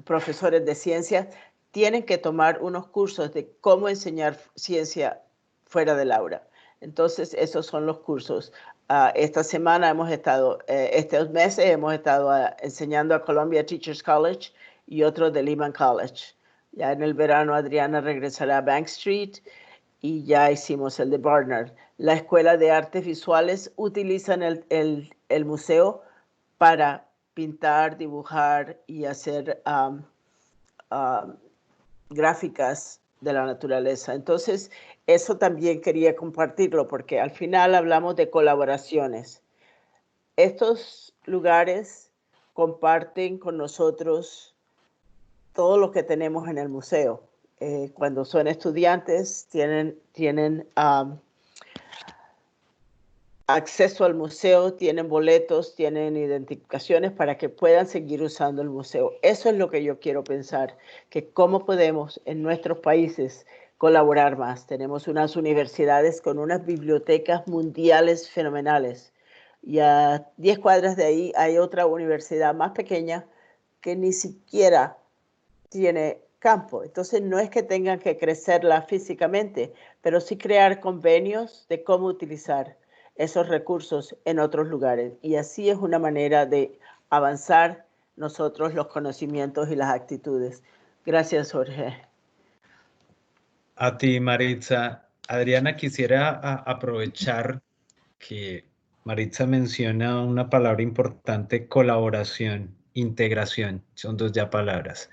profesores de ciencia, tienen que tomar unos cursos de cómo enseñar ciencia fuera del aula. Entonces, esos son los cursos. Esta semana estos meses hemos estado enseñando a Columbia Teachers College y otros de Lehman College. Ya en el verano Adriana regresará a Bank Street y ya hicimos el de Barnard. La Escuela de Artes Visuales utilizan el museo para pintar, dibujar y hacer gráficas de la naturaleza. Entonces, eso también quería compartirlo porque al final hablamos de colaboraciones. Estos lugares comparten con nosotros todo lo que tenemos en el museo. Cuando son estudiantes, tienen acceso al museo, tienen boletos, tienen identificaciones para que puedan seguir usando el museo. Eso es lo que yo quiero pensar, que cómo podemos en nuestros países colaborar más. Tenemos unas universidades con unas bibliotecas mundiales fenomenales. Y a 10 cuadras de ahí hay otra universidad más pequeña que ni siquiera tiene campo. Entonces no es que tengan que crecerla físicamente, pero sí crear convenios de cómo utilizar esos recursos en otros lugares. Y así es una manera de avanzar nosotros los conocimientos y las actitudes. Gracias, Jorge. A ti, Maritza. Adriana, quisiera aprovechar que Maritza menciona una palabra importante: colaboración, integración. Son dos ya palabras.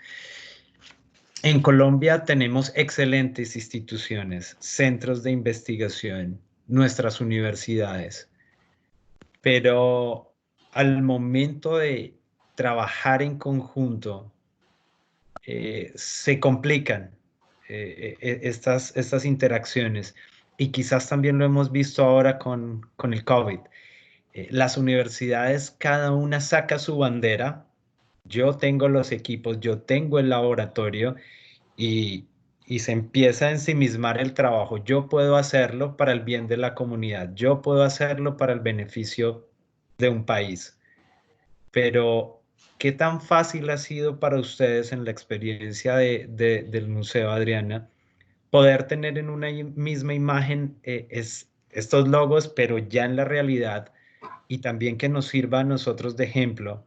En Colombia tenemos excelentes instituciones, centros de investigación, nuestras universidades, pero al momento de trabajar en conjunto, se complican estas interacciones, y quizás también lo hemos visto ahora con el COVID. Las universidades, cada una saca su bandera. Yo tengo los equipos, yo tengo el laboratorio, y, y se empieza a ensimismar el trabajo. Yo puedo hacerlo para el bien de la comunidad, yo puedo hacerlo para el beneficio de un país. Pero, ¿qué tan fácil ha sido para ustedes en la experiencia del museo, Adriana, poder tener en una misma imagen estos logos, pero ya en la realidad, y también que nos sirva a nosotros de ejemplo?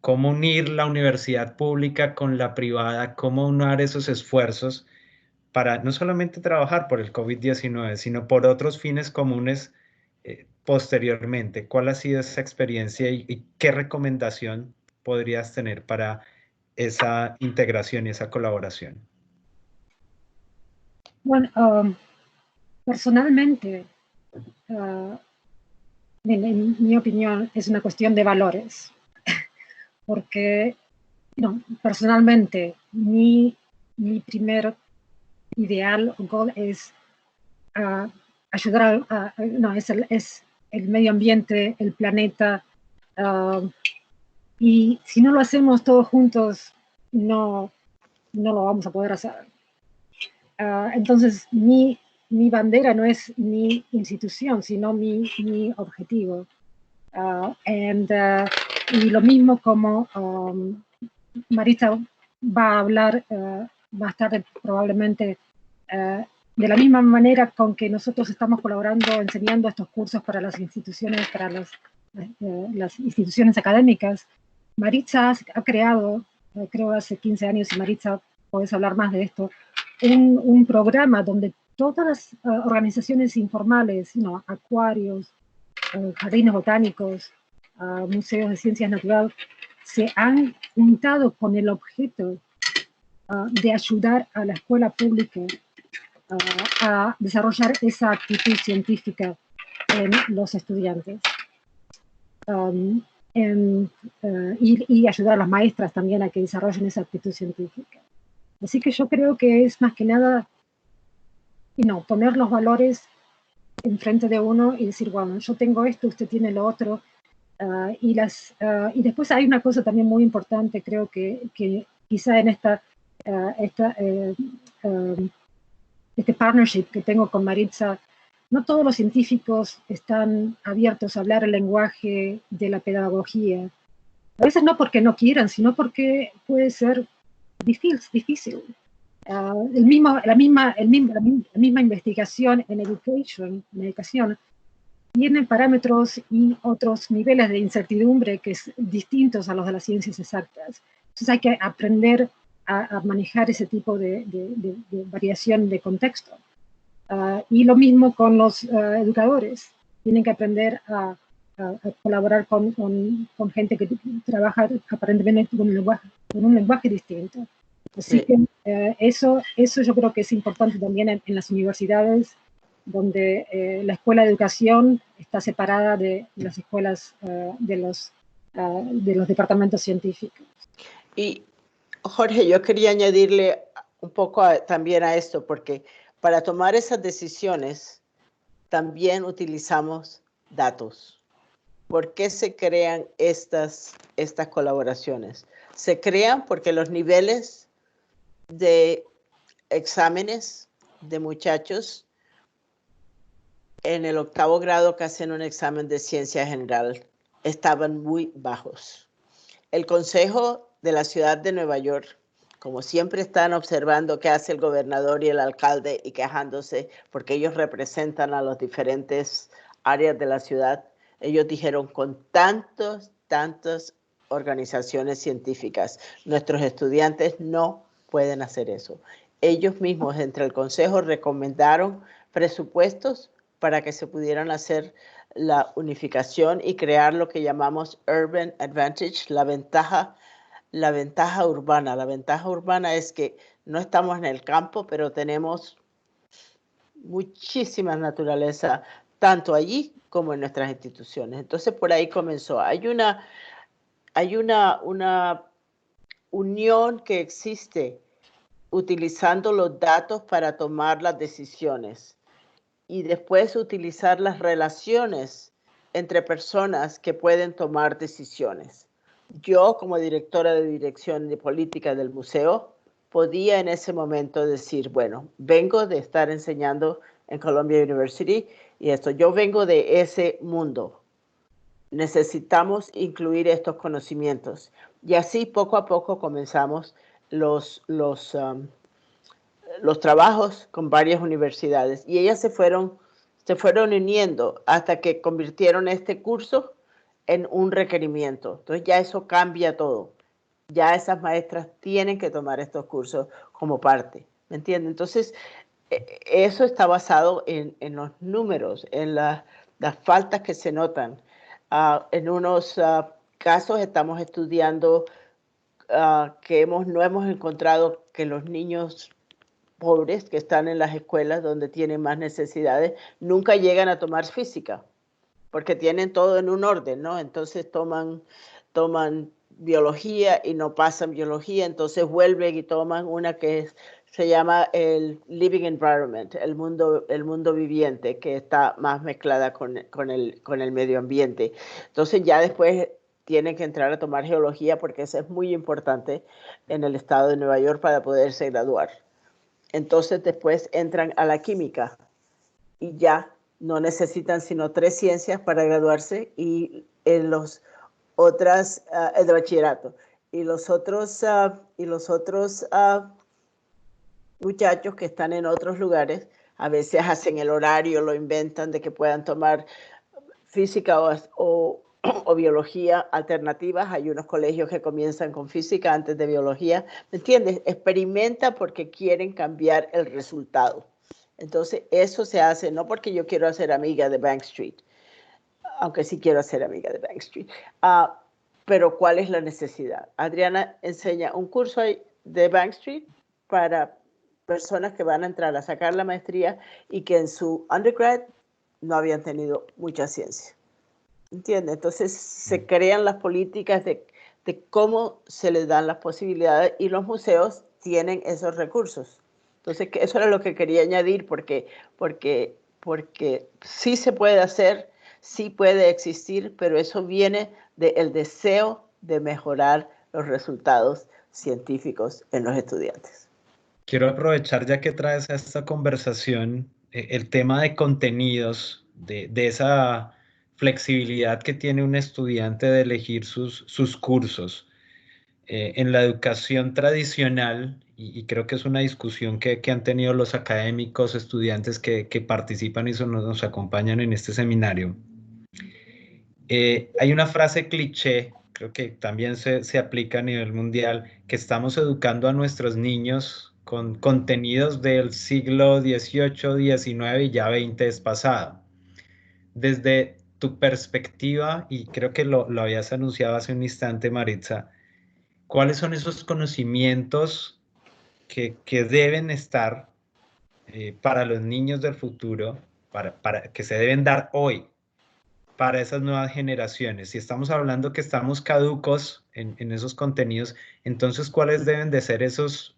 ¿Cómo unir la universidad pública con la privada? ¿Cómo unir esos esfuerzos para no solamente trabajar por el COVID-19, sino por otros fines comunes posteriormente? ¿Cuál ha sido esa experiencia y qué recomendación podrías tener para esa integración y esa colaboración? Bueno, personalmente, en mi opinión, es una cuestión de valores, porque personalmente mi primer ideal o goal es ayudar es el medio ambiente, el planeta, y si no lo hacemos todos juntos, no lo vamos a poder hacer. Entonces, mi bandera no es mi institución, sino mi objetivo. Y lo mismo como Maritza va a hablar más tarde probablemente, de la misma manera con que nosotros estamos colaborando, enseñando estos cursos para las instituciones, para las instituciones académicas. Maritza ha creado, creo hace 15 años, y Maritza, podés hablar más de esto, un programa donde todas las organizaciones informales, acuarios, jardines botánicos, museos de ciencias naturales, se han juntado con el objeto de ayudar a la escuela pública a desarrollar esa actitud científica en los estudiantes. Y ayudar a las maestras también a que desarrollen esa actitud científica. Así que yo creo que es más que nada poner los valores enfrente de uno y decir, bueno, yo tengo esto, usted tiene lo otro. Y después hay una cosa también muy importante, creo que quizá en este partnership que tengo con Maritza, no todos los científicos están abiertos a hablar el lenguaje de la pedagogía. A veces no porque no quieran, sino porque puede ser difícil. La misma investigación en educación tiene parámetros y otros niveles de incertidumbre que es distintos a los de las ciencias exactas. Entonces hay que aprender a manejar ese tipo de variación de contexto. Y lo mismo con los educadores. Tienen que aprender a colaborar con gente que trabaja aparentemente con un lenguaje distinto. Así Sí. que eso yo creo que es importante también en las universidades, donde la escuela de educación está separada de las escuelas de los departamentos científicos. Y Jorge, yo quería añadirle un poco también a esto, porque para tomar esas decisiones también utilizamos datos. ¿Por qué se crean estas colaboraciones? Se crean porque los niveles de exámenes de muchachos en el 8º grado que hacen un examen de ciencia general estaban muy bajos. El Consejo de la Ciudad de Nueva York, como siempre están observando qué hace el gobernador y el alcalde y quejándose porque ellos representan a las diferentes áreas de la ciudad, ellos dijeron, con tantas organizaciones científicas, nuestros estudiantes no pueden hacer eso. Ellos mismos entre el Consejo recomendaron presupuestos para que se pudieran hacer la unificación y crear lo que llamamos Urban Advantage, la ventaja urbana. La ventaja urbana es que no estamos en el campo, pero tenemos muchísima naturaleza, tanto allí como en nuestras instituciones. Entonces, por ahí comenzó. Hay una unión que existe utilizando los datos para tomar las decisiones y después utilizar las relaciones entre personas que pueden tomar decisiones. Yo, como directora de dirección de política del museo, podía en ese momento decir, bueno, vengo de estar enseñando en Columbia University y yo vengo de ese mundo. Necesitamos incluir estos conocimientos. Y así poco a poco comenzamos los trabajos con varias universidades y ellas se fueron uniendo hasta que convirtieron este curso en un requerimiento. Entonces ya eso cambia todo. Ya esas maestras tienen que tomar estos cursos como parte, ¿me entienden? Entonces, eso está basado en los números, en las faltas que se notan. En unos casos estamos estudiando que no hemos encontrado que los niños pobres que están en las escuelas donde tienen más necesidades nunca llegan a tomar física porque tienen todo en un orden, ¿no? Entonces toman biología y no pasan biología, entonces vuelven y toman una que se llama el living environment, el mundo viviente, que está más mezclada con el medio ambiente. Entonces ya después tienen que entrar a tomar geología porque eso es muy importante en el estado de Nueva York para poderse graduar. Entonces después entran a la química y ya no necesitan sino 3 ciencias para graduarse y en los otras, el de bachillerato. Y los otros muchachos que están en otros lugares, a veces hacen el horario, lo inventan de que puedan tomar física o biología alternativas. Hay unos colegios que comienzan con física antes de biología. ¿Me entiendes? Experimenta porque quieren cambiar el resultado. Entonces, eso se hace no porque yo quiero ser amiga de Bank Street, aunque sí quiero ser amiga de Bank Street. Pero ¿cuál es la necesidad? Adriana enseña un curso de Bank Street para personas que van a entrar a sacar la maestría y que en su undergrad no habían tenido mucha ciencia. ¿Entiendes? Entonces se crean las políticas de cómo se les dan las posibilidades y los museos tienen esos recursos. Entonces eso era lo que quería añadir porque sí se puede hacer, sí puede existir, pero eso viene del deseo de mejorar los resultados científicos en los estudiantes. Quiero aprovechar, ya que traes a esta conversación, el tema de contenidos, de esa flexibilidad que tiene un estudiante de elegir sus cursos. En la educación tradicional, y creo que es una discusión que han tenido los académicos, estudiantes que participan y nos acompañan en este seminario, hay una frase cliché creo que también se aplica a nivel mundial, que estamos educando a nuestros niños con contenidos del siglo XVIII, XIX y ya XX es pasado. Desde tu perspectiva, y creo que lo habías anunciado hace un instante, Maritza, ¿cuáles son esos conocimientos que deben estar para los niños del futuro, que se deben dar hoy para esas nuevas generaciones? Si estamos hablando que estamos caducos en esos contenidos, entonces, ¿cuáles deben de ser esos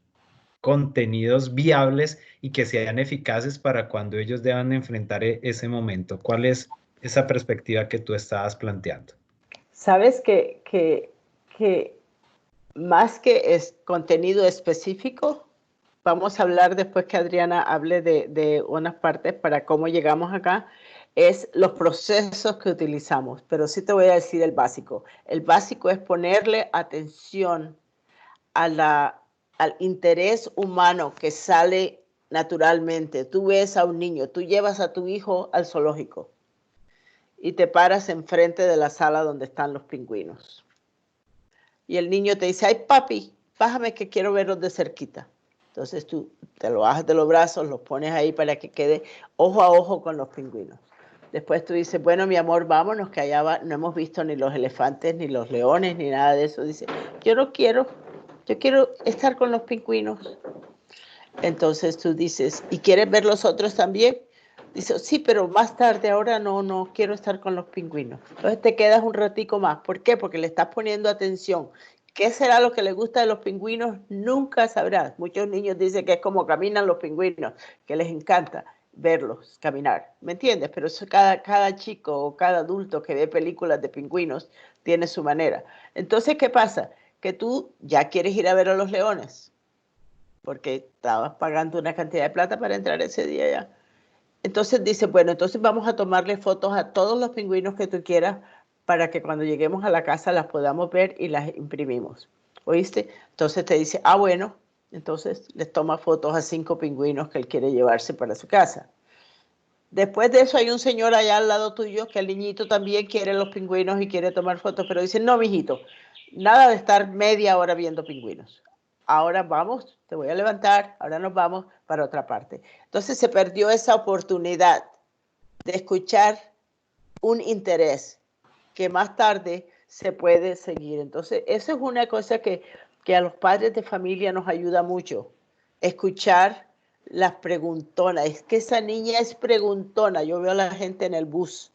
contenidos viables y que sean eficaces para cuando ellos deban enfrentar ese momento? ¿Cuál es esa perspectiva que tú estabas planteando? Sabes que más que es contenido específico, vamos a hablar después que Adriana hable de unas partes para cómo llegamos acá, es los procesos que utilizamos. Pero sí te voy a decir el básico. El básico es ponerle atención al interés humano que sale naturalmente. Tú ves a un niño, tú llevas a tu hijo al zoológico y te paras enfrente de la sala donde están los pingüinos. Y el niño te dice, ay papi, bájame que quiero verlos de cerquita. Entonces tú te lo bajas de los brazos, los pones ahí para que quede ojo a ojo con los pingüinos. Después tú dices, bueno, mi amor, vámonos, que allá no hemos visto ni los elefantes, ni los leones, ni nada de eso. Dice, yo quiero estar con los pingüinos. Entonces tú dices, ¿y quieres ver los otros también? Dice, sí, pero más tarde, ahora no quiero estar con los pingüinos. Entonces te quedas un ratico más. ¿Por qué? Porque le estás poniendo atención. ¿Qué será lo que le gusta de los pingüinos? Nunca sabrás. Muchos niños dicen que es como caminan los pingüinos, que les encanta verlos caminar. ¿Me entiendes? Pero eso cada chico o cada adulto que ve películas de pingüinos tiene su manera. Entonces, ¿qué pasa? Que tú ya quieres ir a ver a los leones, porque estabas pagando una cantidad de plata para entrar ese día ya. Entonces dice, bueno, entonces vamos a tomarle fotos a todos los pingüinos que tú quieras para que cuando lleguemos a la casa las podamos ver y las imprimimos. ¿Oíste? Entonces te dice, bueno, entonces les toma fotos a 5 pingüinos que él quiere llevarse para su casa. Después de eso hay un señor allá al lado tuyo que el niñito también quiere los pingüinos y quiere tomar fotos, pero dice, no, mijito, nada de estar media hora viendo pingüinos. Ahora vamos, te voy a levantar, ahora nos vamos para otra parte. Entonces se perdió esa oportunidad de escuchar un interés que más tarde se puede seguir. Entonces, eso es una cosa que a los padres de familia nos ayuda mucho, escuchar las preguntonas. Es que esa niña es preguntona. Yo veo a la gente en el bus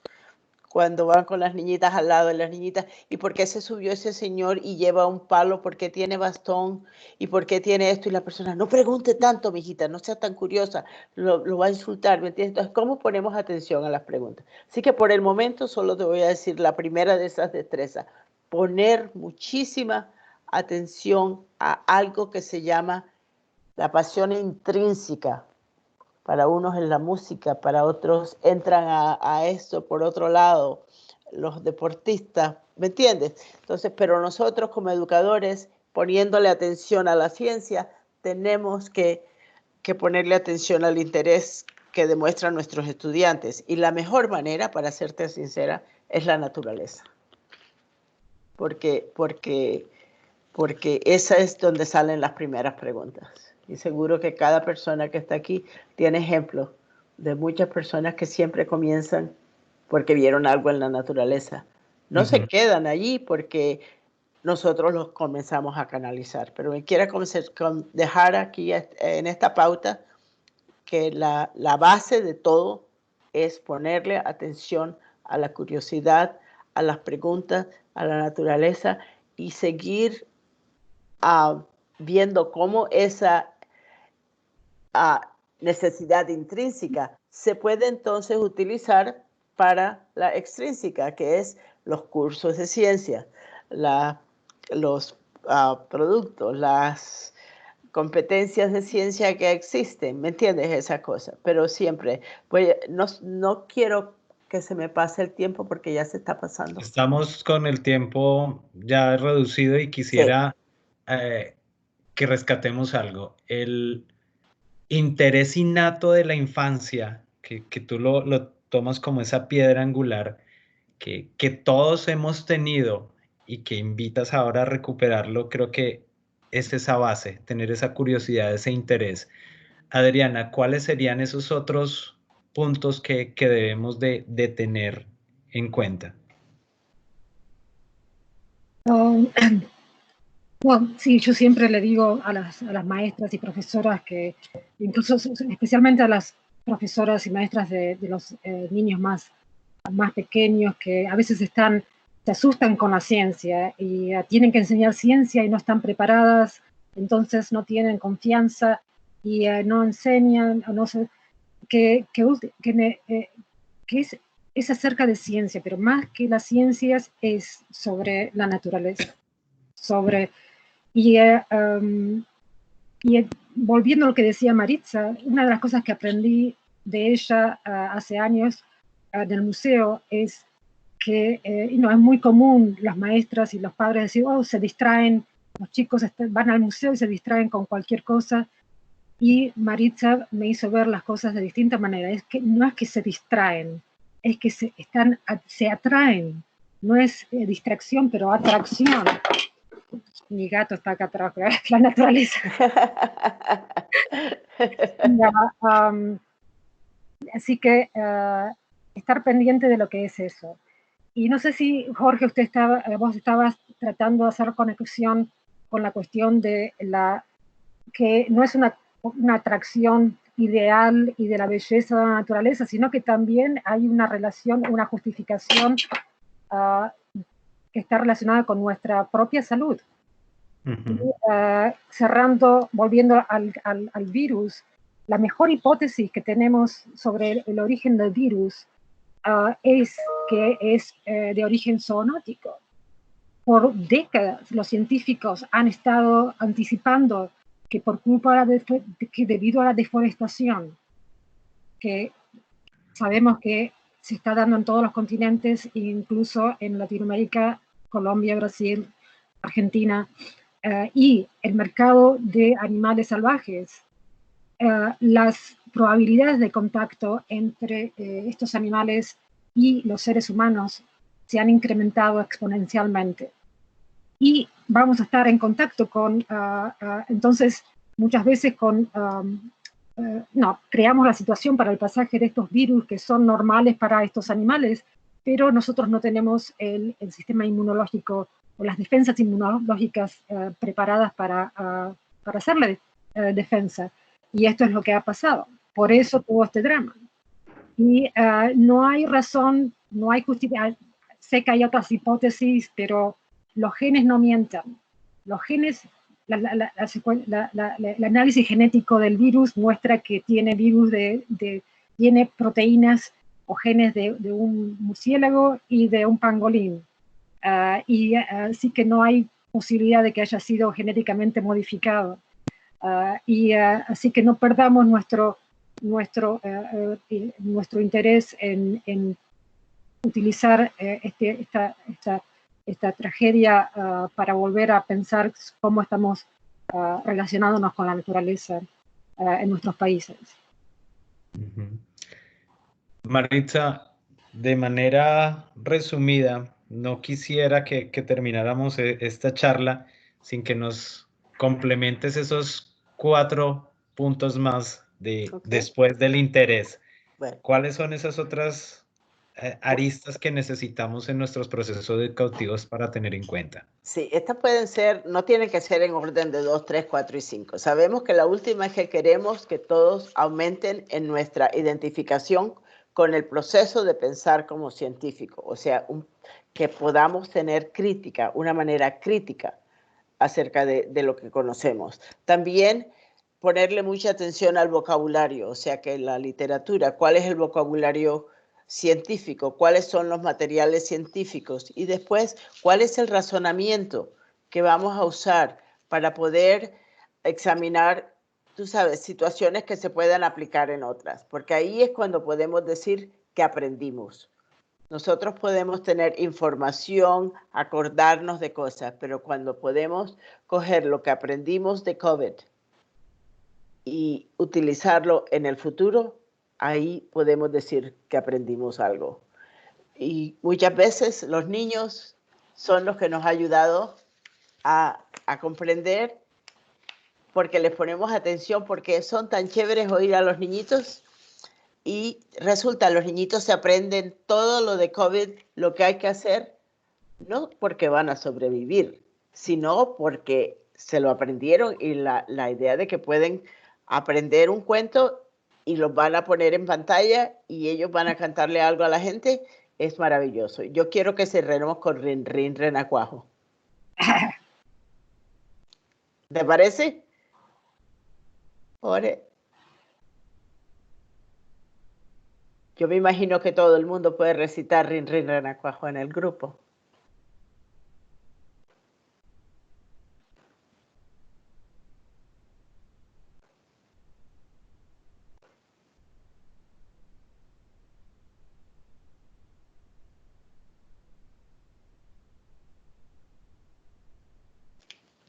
cuando van con las niñitas al lado de las niñitas, ¿y por qué se subió ese señor y lleva un palo? ¿Por qué tiene bastón? ¿Y por qué tiene esto? Y la persona, no pregunte tanto, mijita, no sea tan curiosa, lo va a insultar, ¿me entiendes? Entonces, ¿cómo ponemos atención a las preguntas? Así que por el momento solo te voy a decir la primera de esas destrezas, poner muchísima atención a algo que se llama la pasión intrínseca. Para unos es la música, para otros entran a esto por otro lado, los deportistas, ¿me entiendes? Entonces, pero nosotros como educadores, poniéndole atención a la ciencia, tenemos que ponerle atención al interés que demuestran nuestros estudiantes. Y la mejor manera, para serte sincera, es la naturaleza. Porque esa es donde salen las primeras preguntas. Y seguro que cada persona que está aquí tiene ejemplos de muchas personas que siempre comienzan porque vieron algo en la naturaleza. No se quedan allí porque nosotros los comenzamos a canalizar. Pero me quiero dejar aquí en esta pauta que la base de todo es ponerle atención a la curiosidad, a las preguntas, a la naturaleza y seguir viendo cómo esa necesidad intrínseca se puede entonces utilizar para la extrínseca, que es los cursos de ciencia, los productos, las competencias de ciencia que existen, ¿me entiendes? Esa cosa, pero siempre, pues no quiero que se me pase el tiempo porque ya se está pasando. Estamos con el tiempo ya reducido y quisiera que rescatemos algo. El interés innato de la infancia, que tú lo tomas como esa piedra angular que todos hemos tenido y que invitas ahora a recuperarlo, creo que es esa base, tener esa curiosidad, ese interés. Adriana, ¿cuáles serían esos otros puntos que debemos de tener en cuenta? Bueno, sí, yo siempre le digo a las maestras y profesoras que, incluso especialmente a las profesoras y maestras de los niños más pequeños, que a veces se asustan con la ciencia y tienen que enseñar ciencia y no están preparadas, entonces no tienen confianza y no enseñan, o no sé, que es acerca de ciencia, pero más que las ciencias es sobre la naturaleza, sobre... Y, volviendo a lo que decía Maritza, una de las cosas que aprendí de ella hace años en el museo es que no, es muy común las maestras y los padres decir, oh, se distraen, los chicos van al museo y se distraen con cualquier cosa. Y Maritza me hizo ver las cosas de distinta manera. Es que no es que se distraen, es que se atraen. No es distracción, pero atracción. Mi gato está acá atrás, la naturaleza. Así que estar pendiente de lo que es eso. Y no sé si, Jorge, vos estabas tratando de hacer conexión con la cuestión de que no es una atracción ideal y de la belleza de la naturaleza, sino que también hay una relación, una justificación que está relacionada con nuestra propia salud. Y, volviendo al virus, la mejor hipótesis que tenemos sobre el origen del virus es que es de origen zoonótico. Por décadas los científicos han estado anticipando que por culpa que debido a la deforestación, que sabemos que se está dando en todos los continentes, incluso en Latinoamérica, Colombia, Brasil, Argentina, y el mercado de animales salvajes, las probabilidades de contacto entre estos animales y los seres humanos se han incrementado exponencialmente. Y vamos a estar en contacto con, entonces, muchas veces creamos la situación para el pasaje de estos virus que son normales para estos animales, pero nosotros no tenemos el sistema inmunológico o las defensas inmunológicas preparadas para hacerle defensa. Y esto es lo que ha pasado. Por eso todo este drama. Y no hay razón, no hay justicia. Sé que hay otras hipótesis, pero los genes no mienten. Los genes, el análisis genético del virus muestra que tiene tiene proteínas o genes de un murciélago y de un pangolín. Así que no hay posibilidad de que haya sido genéticamente modificado. Así que no perdamos nuestro interés en utilizar esta tragedia para volver a pensar cómo estamos relacionándonos con la naturaleza en nuestros países. Maritza, de manera resumida, no quisiera que termináramos esta charla sin que nos complementes esos 4 puntos más después del interés. Bueno. ¿Cuáles son esas otras aristas que necesitamos en nuestros procesos educativos para tener en cuenta? Sí, estas pueden ser, no tienen que ser en orden de 2, 3, 4 y 5. Sabemos que la última es que queremos que todos aumenten en nuestra identificación con el proceso de pensar como científico, o sea, que podamos tener crítica, una manera crítica acerca de lo que conocemos. También ponerle mucha atención al vocabulario, o sea, que la literatura, ¿cuál es el vocabulario científico? ¿Cuáles son los materiales científicos? Y después, ¿cuál es el razonamiento que vamos a usar para poder examinar, tú sabes, situaciones que se puedan aplicar en otras? Porque ahí es cuando podemos decir que aprendimos. Nosotros podemos tener información, acordarnos de cosas, pero cuando podemos coger lo que aprendimos de COVID y utilizarlo en el futuro, ahí podemos decir que aprendimos algo. Y muchas veces los niños son los que nos han ayudado a comprender, porque les ponemos atención, porque son tan chéveres oír a los niñitos. Y resulta, los niñitos se aprenden todo lo de COVID, lo que hay que hacer, no porque van a sobrevivir, sino porque se lo aprendieron, y la idea de que pueden aprender un cuento y los van a poner en pantalla y ellos van a cantarle algo a la gente, es maravilloso. Yo quiero que cerremos con Rin Rin Renacuajo. ¿Te parece? Ore. Yo me imagino que todo el mundo puede recitar Rin Rin Renacuajo en el grupo.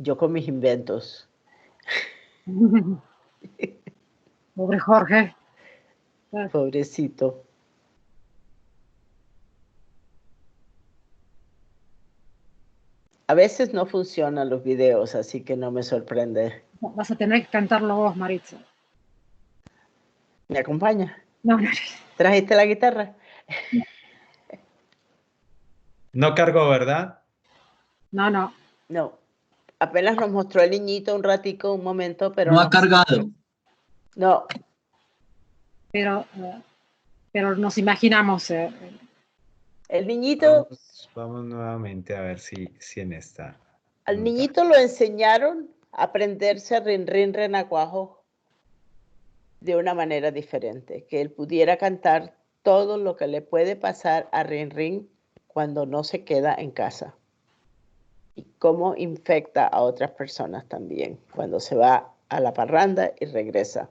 Yo con mis inventos. Pobre Jorge. Pobrecito. A veces no funcionan los videos, así que no me sorprende. Vas a tener que cantarlo vos, Maritza. ¿Me acompaña? No, no. ¿Trajiste la guitarra? No cargó, ¿verdad? No, no. No. Apenas nos mostró el niñito un ratico, un momento, pero No ha cargado. No. Pero nos imaginamos. El niñito, Vamos nuevamente a ver si en esta. al niñito lo enseñaron a aprenderse a Rin Rin Renacuajo de una manera diferente, que él pudiera cantar todo lo que le puede pasar a Rin Rin cuando no se queda en casa, y cómo infecta a otras personas también cuando se va a la parranda y regresa.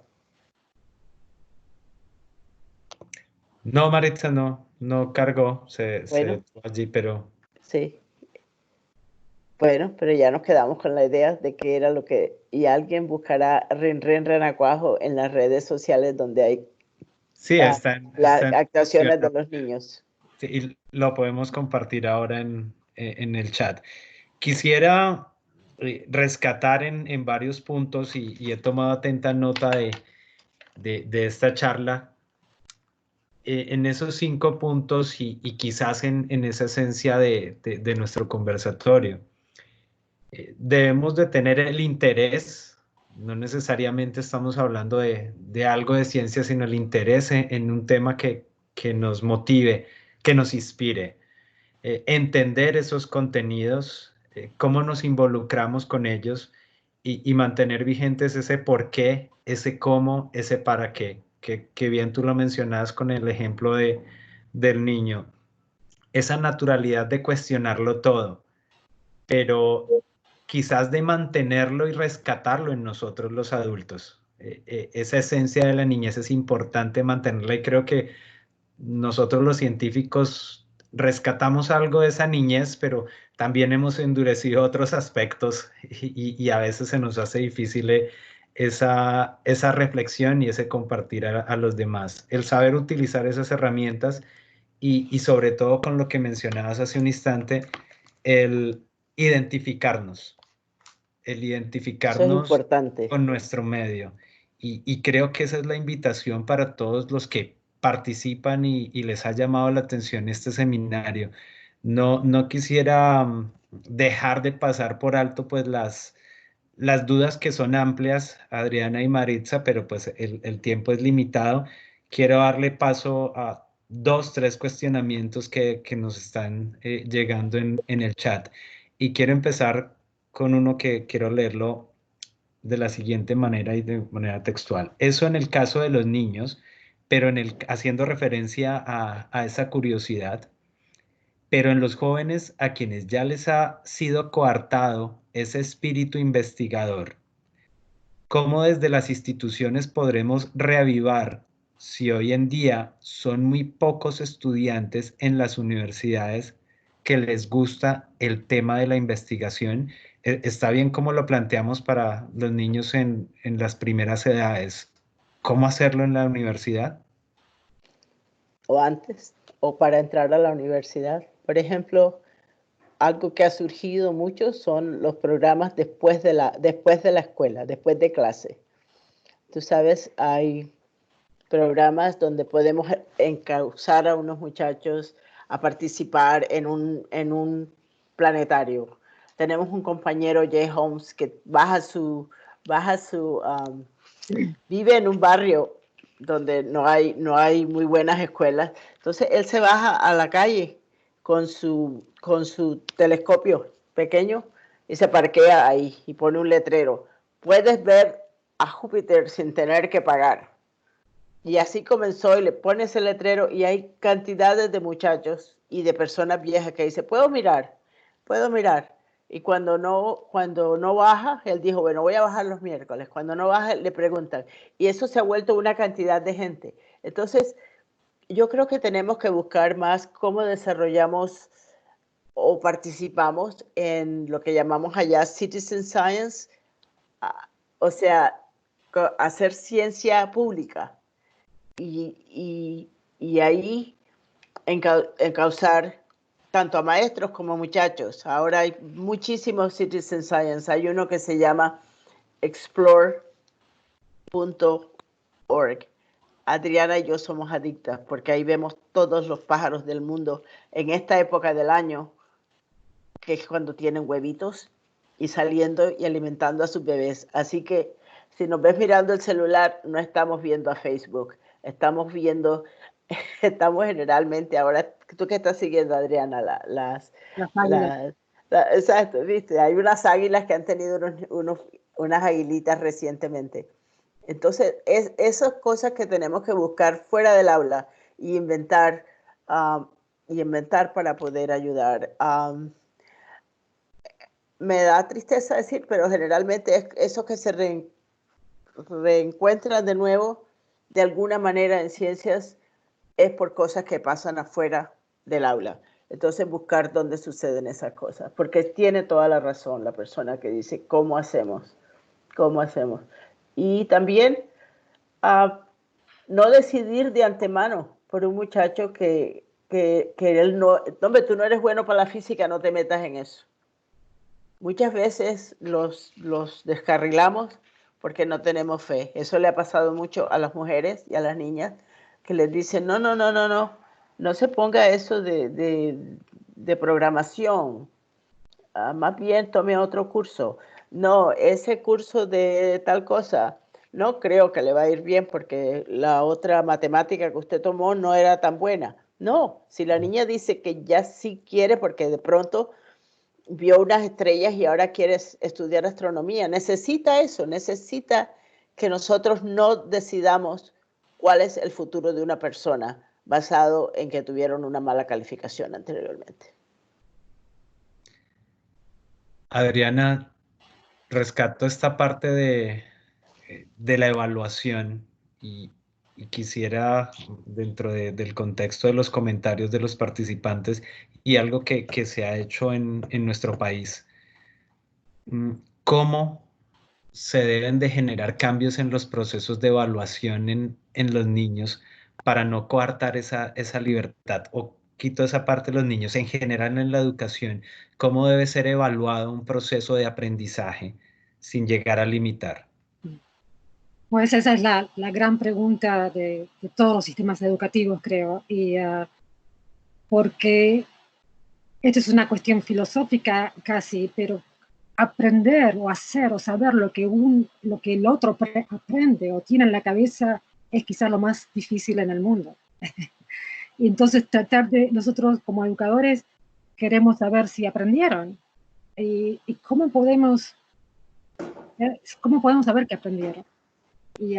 No, Maritza, no cargó, se Bueno. detuvo allí, pero Sí. Bueno, pero ya nos quedamos con la idea de que era lo que... Y alguien buscará Rin Rin Renacuajo en las redes sociales donde hay sí, las está actuaciones de los niños. Sí, y lo podemos compartir ahora en el chat. Quisiera rescatar en varios puntos, y he tomado atenta nota de esta charla, en esos 5 puntos y quizás en esa esencia de nuestro conversatorio. Debemos de tener el interés, no necesariamente estamos hablando de algo de ciencia, sino el interés en un tema que nos motive, que nos inspire. Entender esos contenidos, cómo nos involucramos con ellos y mantener vigentes ese por qué, ese cómo, ese para qué, que bien tú lo mencionabas con el ejemplo del niño. Esa naturalidad de cuestionarlo todo, pero quizás de mantenerlo y rescatarlo en nosotros los adultos. Esa esencia de la niñez es importante mantenerla, y creo que nosotros los científicos rescatamos algo de esa niñez, pero también hemos endurecido otros aspectos, y a veces se nos hace difícil esa reflexión y ese compartir a los demás. El saber utilizar esas herramientas y sobre todo con lo que mencionabas hace un instante, el identificarnos Eso es importante. con nuestro medio. Y creo que esa es la invitación para todos los que participan y les ha llamado la atención este seminario. No quisiera dejar de pasar por alto pues las dudas, que son amplias, Adriana y Maritza, pero pues el tiempo es limitado. Quiero darle paso a 2, 3 cuestionamientos que nos están llegando en el chat. Y quiero empezar con uno que quiero leerlo de la siguiente manera y de manera textual. Eso en el caso de los niños, pero haciendo referencia a esa curiosidad. Pero en los jóvenes, a quienes ya les ha sido coartado ese espíritu investigador, ¿cómo desde las instituciones podremos reavivar, si hoy en día son muy pocos estudiantes en las universidades que les gusta el tema de la investigación? Está bien cómo lo planteamos para los niños en las primeras edades. ¿Cómo hacerlo en la universidad? O antes, o para entrar a la universidad. Por ejemplo, algo que ha surgido mucho son los programas después de la escuela, después de clase. Tú sabes, hay programas donde podemos encauzar a unos muchachos a participar en un planetario. Tenemos un compañero, Jay Holmes, que vive en un barrio donde no hay muy buenas escuelas. Entonces él se baja a la calle con su telescopio pequeño y se parquea ahí y pone un letrero. Puedes ver a Júpiter sin tener que pagar. Y así comenzó y le pone ese letrero y hay cantidades de muchachos y de personas viejas que dicen, puedo mirar. Y cuando no baja, él dijo, bueno, voy a bajar los miércoles. Cuando no baja, le preguntan. Y eso se ha vuelto una cantidad de gente. Entonces, yo creo que tenemos que buscar más cómo desarrollamos o participamos en lo que llamamos allá citizen science, o sea, hacer ciencia pública y ahí encauzar tanto a maestros como a muchachos. Ahora hay muchísimos citizen science. Hay uno que se llama explore.org. Adriana y yo somos adictas porque ahí vemos todos los pájaros del mundo en esta época del año, que es cuando tienen huevitos y saliendo y alimentando a sus bebés. Así que si nos ves mirando el celular, no estamos viendo a Facebook, estamos generalmente ahora, ¿tú qué estás siguiendo, Adriana? Las águilas. Exacto, viste, hay unas águilas que han tenido unas aguilitas recientemente. Entonces, esas cosas que tenemos que buscar fuera del aula y inventar para poder ayudar. Me da tristeza decir, pero generalmente es eso que se reencuentran de nuevo de alguna manera en ciencias es por cosas que pasan afuera del aula. Entonces buscar dónde suceden esas cosas, porque tiene toda la razón la persona que dice, ¿cómo hacemos? Y también no decidir de antemano por un muchacho que él no, hombre, tú no eres bueno para la física, no te metas en eso. Muchas veces los descarrilamos porque no tenemos fe. Eso le ha pasado mucho a las mujeres y a las niñas que les dicen, no se ponga eso de programación. Más bien tome otro curso. No, ese curso de tal cosa, no creo que le va a ir bien porque la otra matemática que usted tomó no era tan buena. No, si la niña dice que ya sí quiere porque de pronto vio unas estrellas y ahora quiere estudiar astronomía, necesita eso, necesita que nosotros no decidamos cuál es el futuro de una persona basado en que tuvieron una mala calificación anteriormente. Adriana, rescato esta parte de la evaluación y quisiera, dentro del contexto de los comentarios de los participantes y algo que se ha hecho en nuestro país, ¿cómo se deben de generar cambios en los procesos de evaluación en los niños para no coartar esa libertad? O quito esa parte de los niños, en general en la educación, ¿cómo debe ser evaluado un proceso de aprendizaje sin llegar a limitar? Pues esa es la gran pregunta de todos los sistemas educativos, creo, y porque esto es una cuestión filosófica casi, pero aprender o hacer o saber lo que el otro aprende o tiene en la cabeza es quizás lo más difícil en el mundo. Y entonces nosotros como educadores queremos saber si aprendieron y cómo podemos saber que aprendieron. Y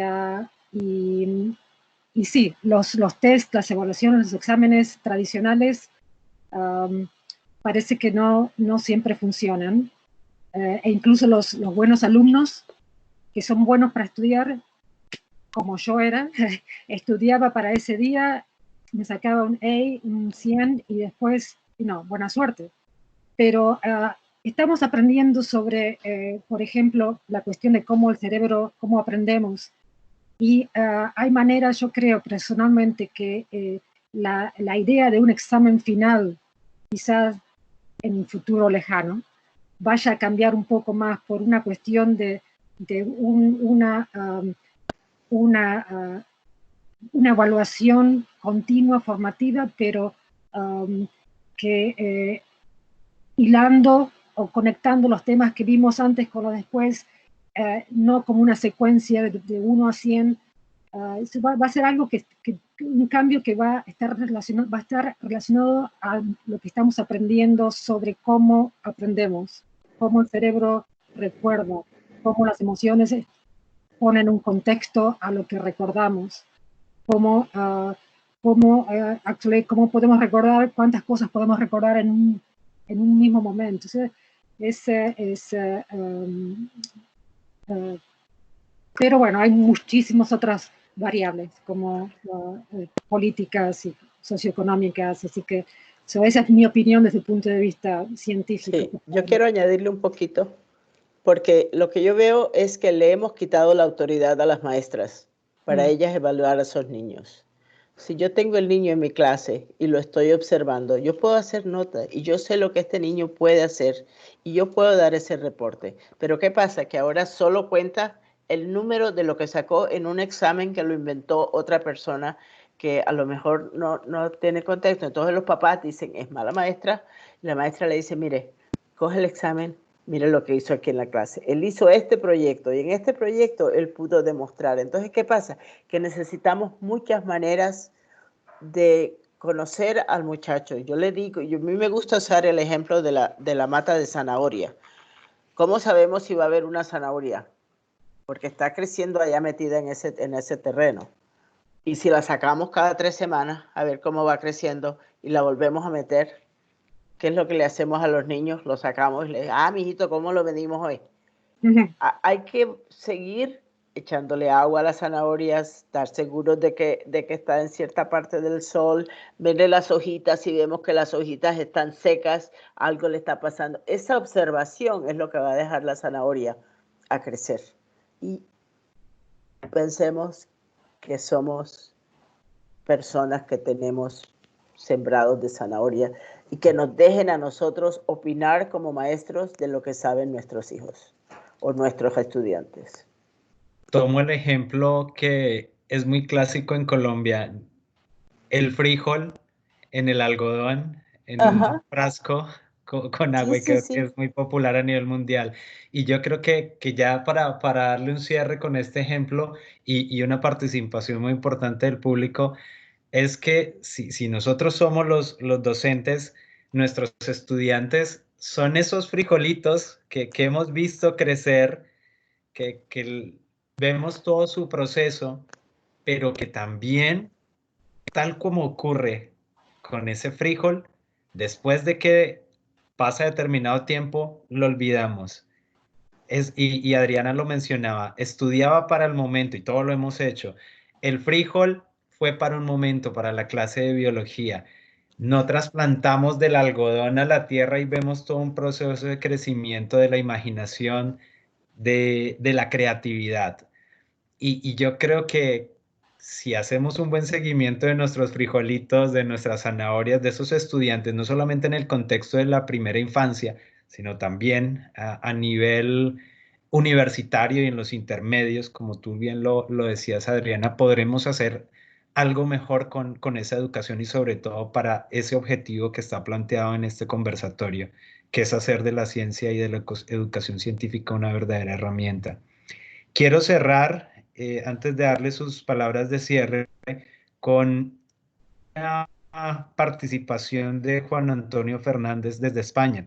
sí, los test, las evaluaciones, los exámenes tradicionales parece que no siempre funcionan. E incluso los buenos alumnos que son buenos para estudiar, como yo era, estudiaba para ese día, me sacaba un A, un 100 y después, buena suerte. Pero estamos aprendiendo sobre, por ejemplo, la cuestión de cómo el cerebro, cómo aprendemos. Y hay maneras, yo creo personalmente, que la idea de un examen final quizás en un futuro lejano, vaya a cambiar un poco más por una cuestión de una evaluación continua, formativa, pero que hilando o conectando los temas que vimos antes con los después, no como una secuencia de 1 a 100, va a ser algo un cambio que va a estar relacionado a lo que estamos aprendiendo sobre cómo aprendemos, cómo el cerebro recuerda, cómo las emociones ponen un contexto a lo que recordamos, cómo podemos recordar, cuántas cosas podemos recordar en un mismo momento. Pero bueno, hay muchísimas otras variables, como políticas y socioeconómicas, así que esa es mi opinión desde el punto de vista científico. Sí, yo quiero añadirle un poquito, porque lo que yo veo es que le hemos quitado la autoridad a las maestras para ellas evaluar a esos niños. Si yo tengo el niño en mi clase y lo estoy observando, yo puedo hacer nota y yo sé lo que este niño puede hacer y yo puedo dar ese reporte. Pero ¿qué pasa? Que ahora solo cuenta el número de lo que sacó en un examen que lo inventó otra persona que a lo mejor no tiene contexto. Entonces los papás dicen, es mala maestra. Y la maestra le dice, mire, coge el examen, mire lo que hizo aquí en la clase. Él hizo este proyecto y en este proyecto él pudo demostrar. Entonces, ¿qué pasa? Que necesitamos muchas maneras de conocer al muchacho. Yo le digo, a mí me gusta usar el ejemplo de la mata de zanahoria. ¿Cómo sabemos si va a haber una zanahoria? Porque está creciendo allá metida en ese terreno. Y si la sacamos cada 3 semanas, a ver cómo va creciendo y la volvemos a meter, ¿qué es lo que le hacemos a los niños? Lo sacamos y le decimos, mijito, ¿cómo lo medimos hoy? Hay que seguir echándole agua a las zanahorias, estar seguros de que está en cierta parte del sol, verle las hojitas, si vemos que las hojitas están secas, algo le está pasando. Esa observación es lo que va a dejar la zanahoria a crecer. Y pensemos que somos personas que tenemos sembrados de zanahoria y que nos dejen a nosotros opinar como maestros de lo que saben nuestros hijos o nuestros estudiantes. Tomo el ejemplo que es muy clásico en Colombia, el frijol en el algodón, en un frasco con agua, y creo que es muy popular a nivel mundial. Y yo creo que ya para darle un cierre con este ejemplo y una participación muy importante del público, es que si nosotros somos los docentes, nuestros estudiantes son esos frijolitos que hemos visto crecer, que vemos todo su proceso, pero que también, tal como ocurre con ese frijol, después de que pasa determinado tiempo, lo olvidamos. Y Adriana lo mencionaba, estudiaba para el momento y todo lo hemos hecho. El frijol fue para un momento, para la clase de biología. No trasplantamos del algodón a la tierra y vemos todo un proceso de crecimiento de la imaginación, de la creatividad. Y yo creo que si hacemos un buen seguimiento de nuestros frijolitos, de nuestras zanahorias, de esos estudiantes, no solamente en el contexto de la primera infancia, sino también a nivel universitario y en los intermedios, como tú bien lo decías, Adriana, podremos hacer algo mejor con esa educación y sobre todo para ese objetivo que está planteado en este conversatorio, que es hacer de la ciencia y de la educación científica una verdadera herramienta. Quiero cerrar, antes de darle sus palabras de cierre, con una participación de Juan Antonio Fernández desde España.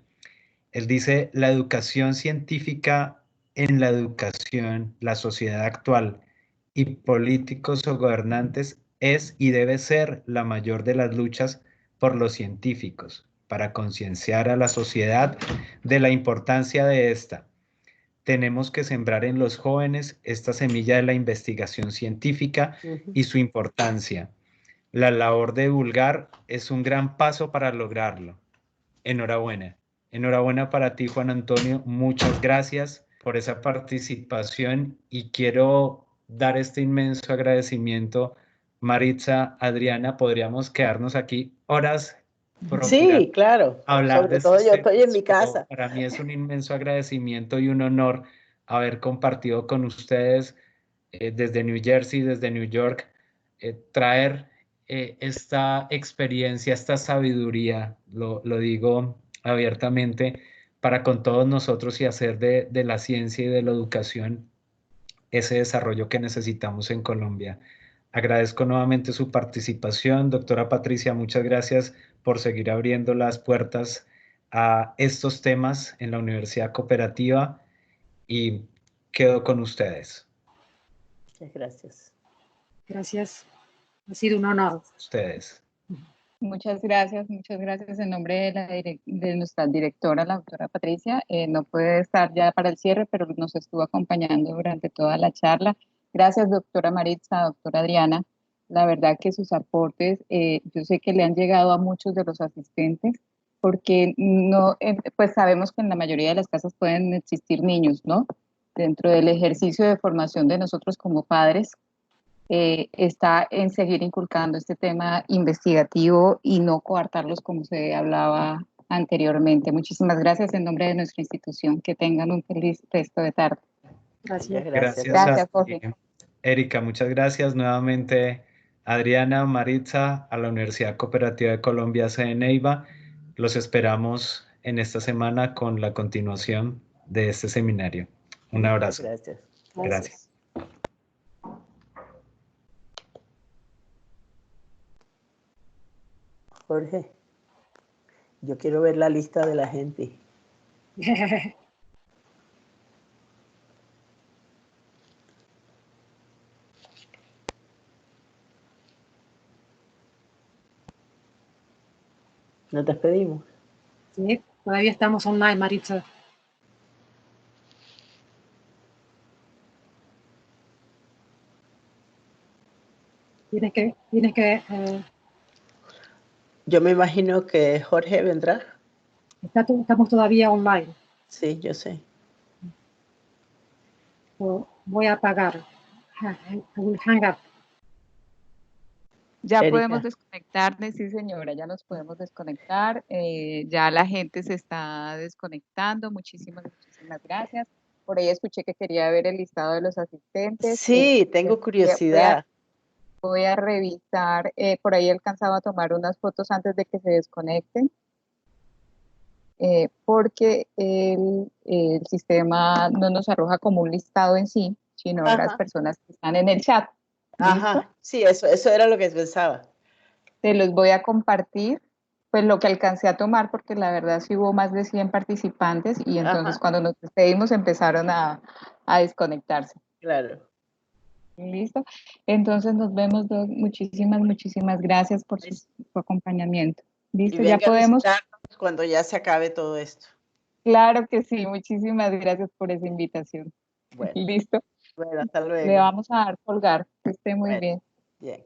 Él dice, la educación científica en la educación, la sociedad actual y políticos o gobernantes es y debe ser la mayor de las luchas por los científicos, para concienciar a la sociedad de la importancia de esta. Tenemos que sembrar en los jóvenes esta semilla de la investigación científica y su importancia. La labor de divulgar es un gran paso para lograrlo. Enhorabuena. Enhorabuena para ti, Juan Antonio. Muchas gracias por esa participación y quiero dar este inmenso agradecimiento. Maritza, Adriana, podríamos quedarnos aquí horas Sí, claro. hablar Sobre de todo estos yo estoy en temas, mi pero casa. para mí es un inmenso agradecimiento y un honor haber compartido con ustedes desde New Jersey, desde New York, traer esta experiencia, esta sabiduría, lo digo abiertamente, para con todos nosotros y hacer de la ciencia y de la educación ese desarrollo que necesitamos en Colombia. Agradezco nuevamente su participación. Doctora Patricia, muchas gracias por seguir abriendo las puertas a estos temas en la Universidad Cooperativa y quedo con ustedes. Muchas gracias. Gracias. Ha sido un honor. Ustedes. Muchas gracias en nombre de, de nuestra directora, la doctora Patricia. No puede estar ya para el cierre, pero nos estuvo acompañando durante toda la charla. Gracias, doctora Maritza, doctora Adriana. La verdad que sus aportes, yo sé que le han llegado a muchos de los asistentes, porque no, pues sabemos que en la mayoría de las casas pueden existir niños, ¿no? Dentro del ejercicio de formación de nosotros como padres, está en seguir inculcando este tema investigativo y no coartarlos como se hablaba anteriormente. Muchísimas gracias en nombre de nuestra institución. Que tengan un feliz resto de tarde. Gracias. Muchas Gracias, Gracias, Jorge. Erika, muchas gracias nuevamente. Adriana, Maritza, a la Universidad Cooperativa de Colombia, sede Neiva. Los esperamos en esta semana con la continuación de este seminario. Un abrazo. Gracias. Gracias. Jorge, yo quiero ver la lista de la gente. Nos despedimos. Sí, todavía estamos online, Maritza. Tienes que Yo me imagino que Jorge vendrá. estamos todavía online. Sí, yo sé. Voy a apagar. I will hang up. Ya Erika. podemos desconectarnos, sí señora, ya nos podemos desconectar. Ya la gente se está desconectando. Muchísimas gracias. Por ahí escuché que quería ver el listado de los asistentes. Sí, tengo curiosidad. Voy a revisar, por ahí alcanzaba a tomar unas fotos antes de que se desconecten, porque el sistema no nos arroja como un listado en sí, sino Ajá. las personas que están en el chat. ¿Listo? Ajá, sí, eso era lo que pensaba. Te los voy a compartir, pues lo que alcancé a tomar, porque la verdad sí hubo más de 100 participantes y entonces Ajá. cuando nos despedimos empezaron a desconectarse. Claro. Listo. Entonces nos vemos, Doc. Muchísimas gracias por su acompañamiento. Listo, Y ya venga podemos. a visitarnos cuando ya se acabe todo esto. Claro que sí, muchísimas gracias por esa invitación. Bueno, Listo. bueno, hasta luego. Le vamos a dar colgar. Que esté muy Bueno, bien. bien.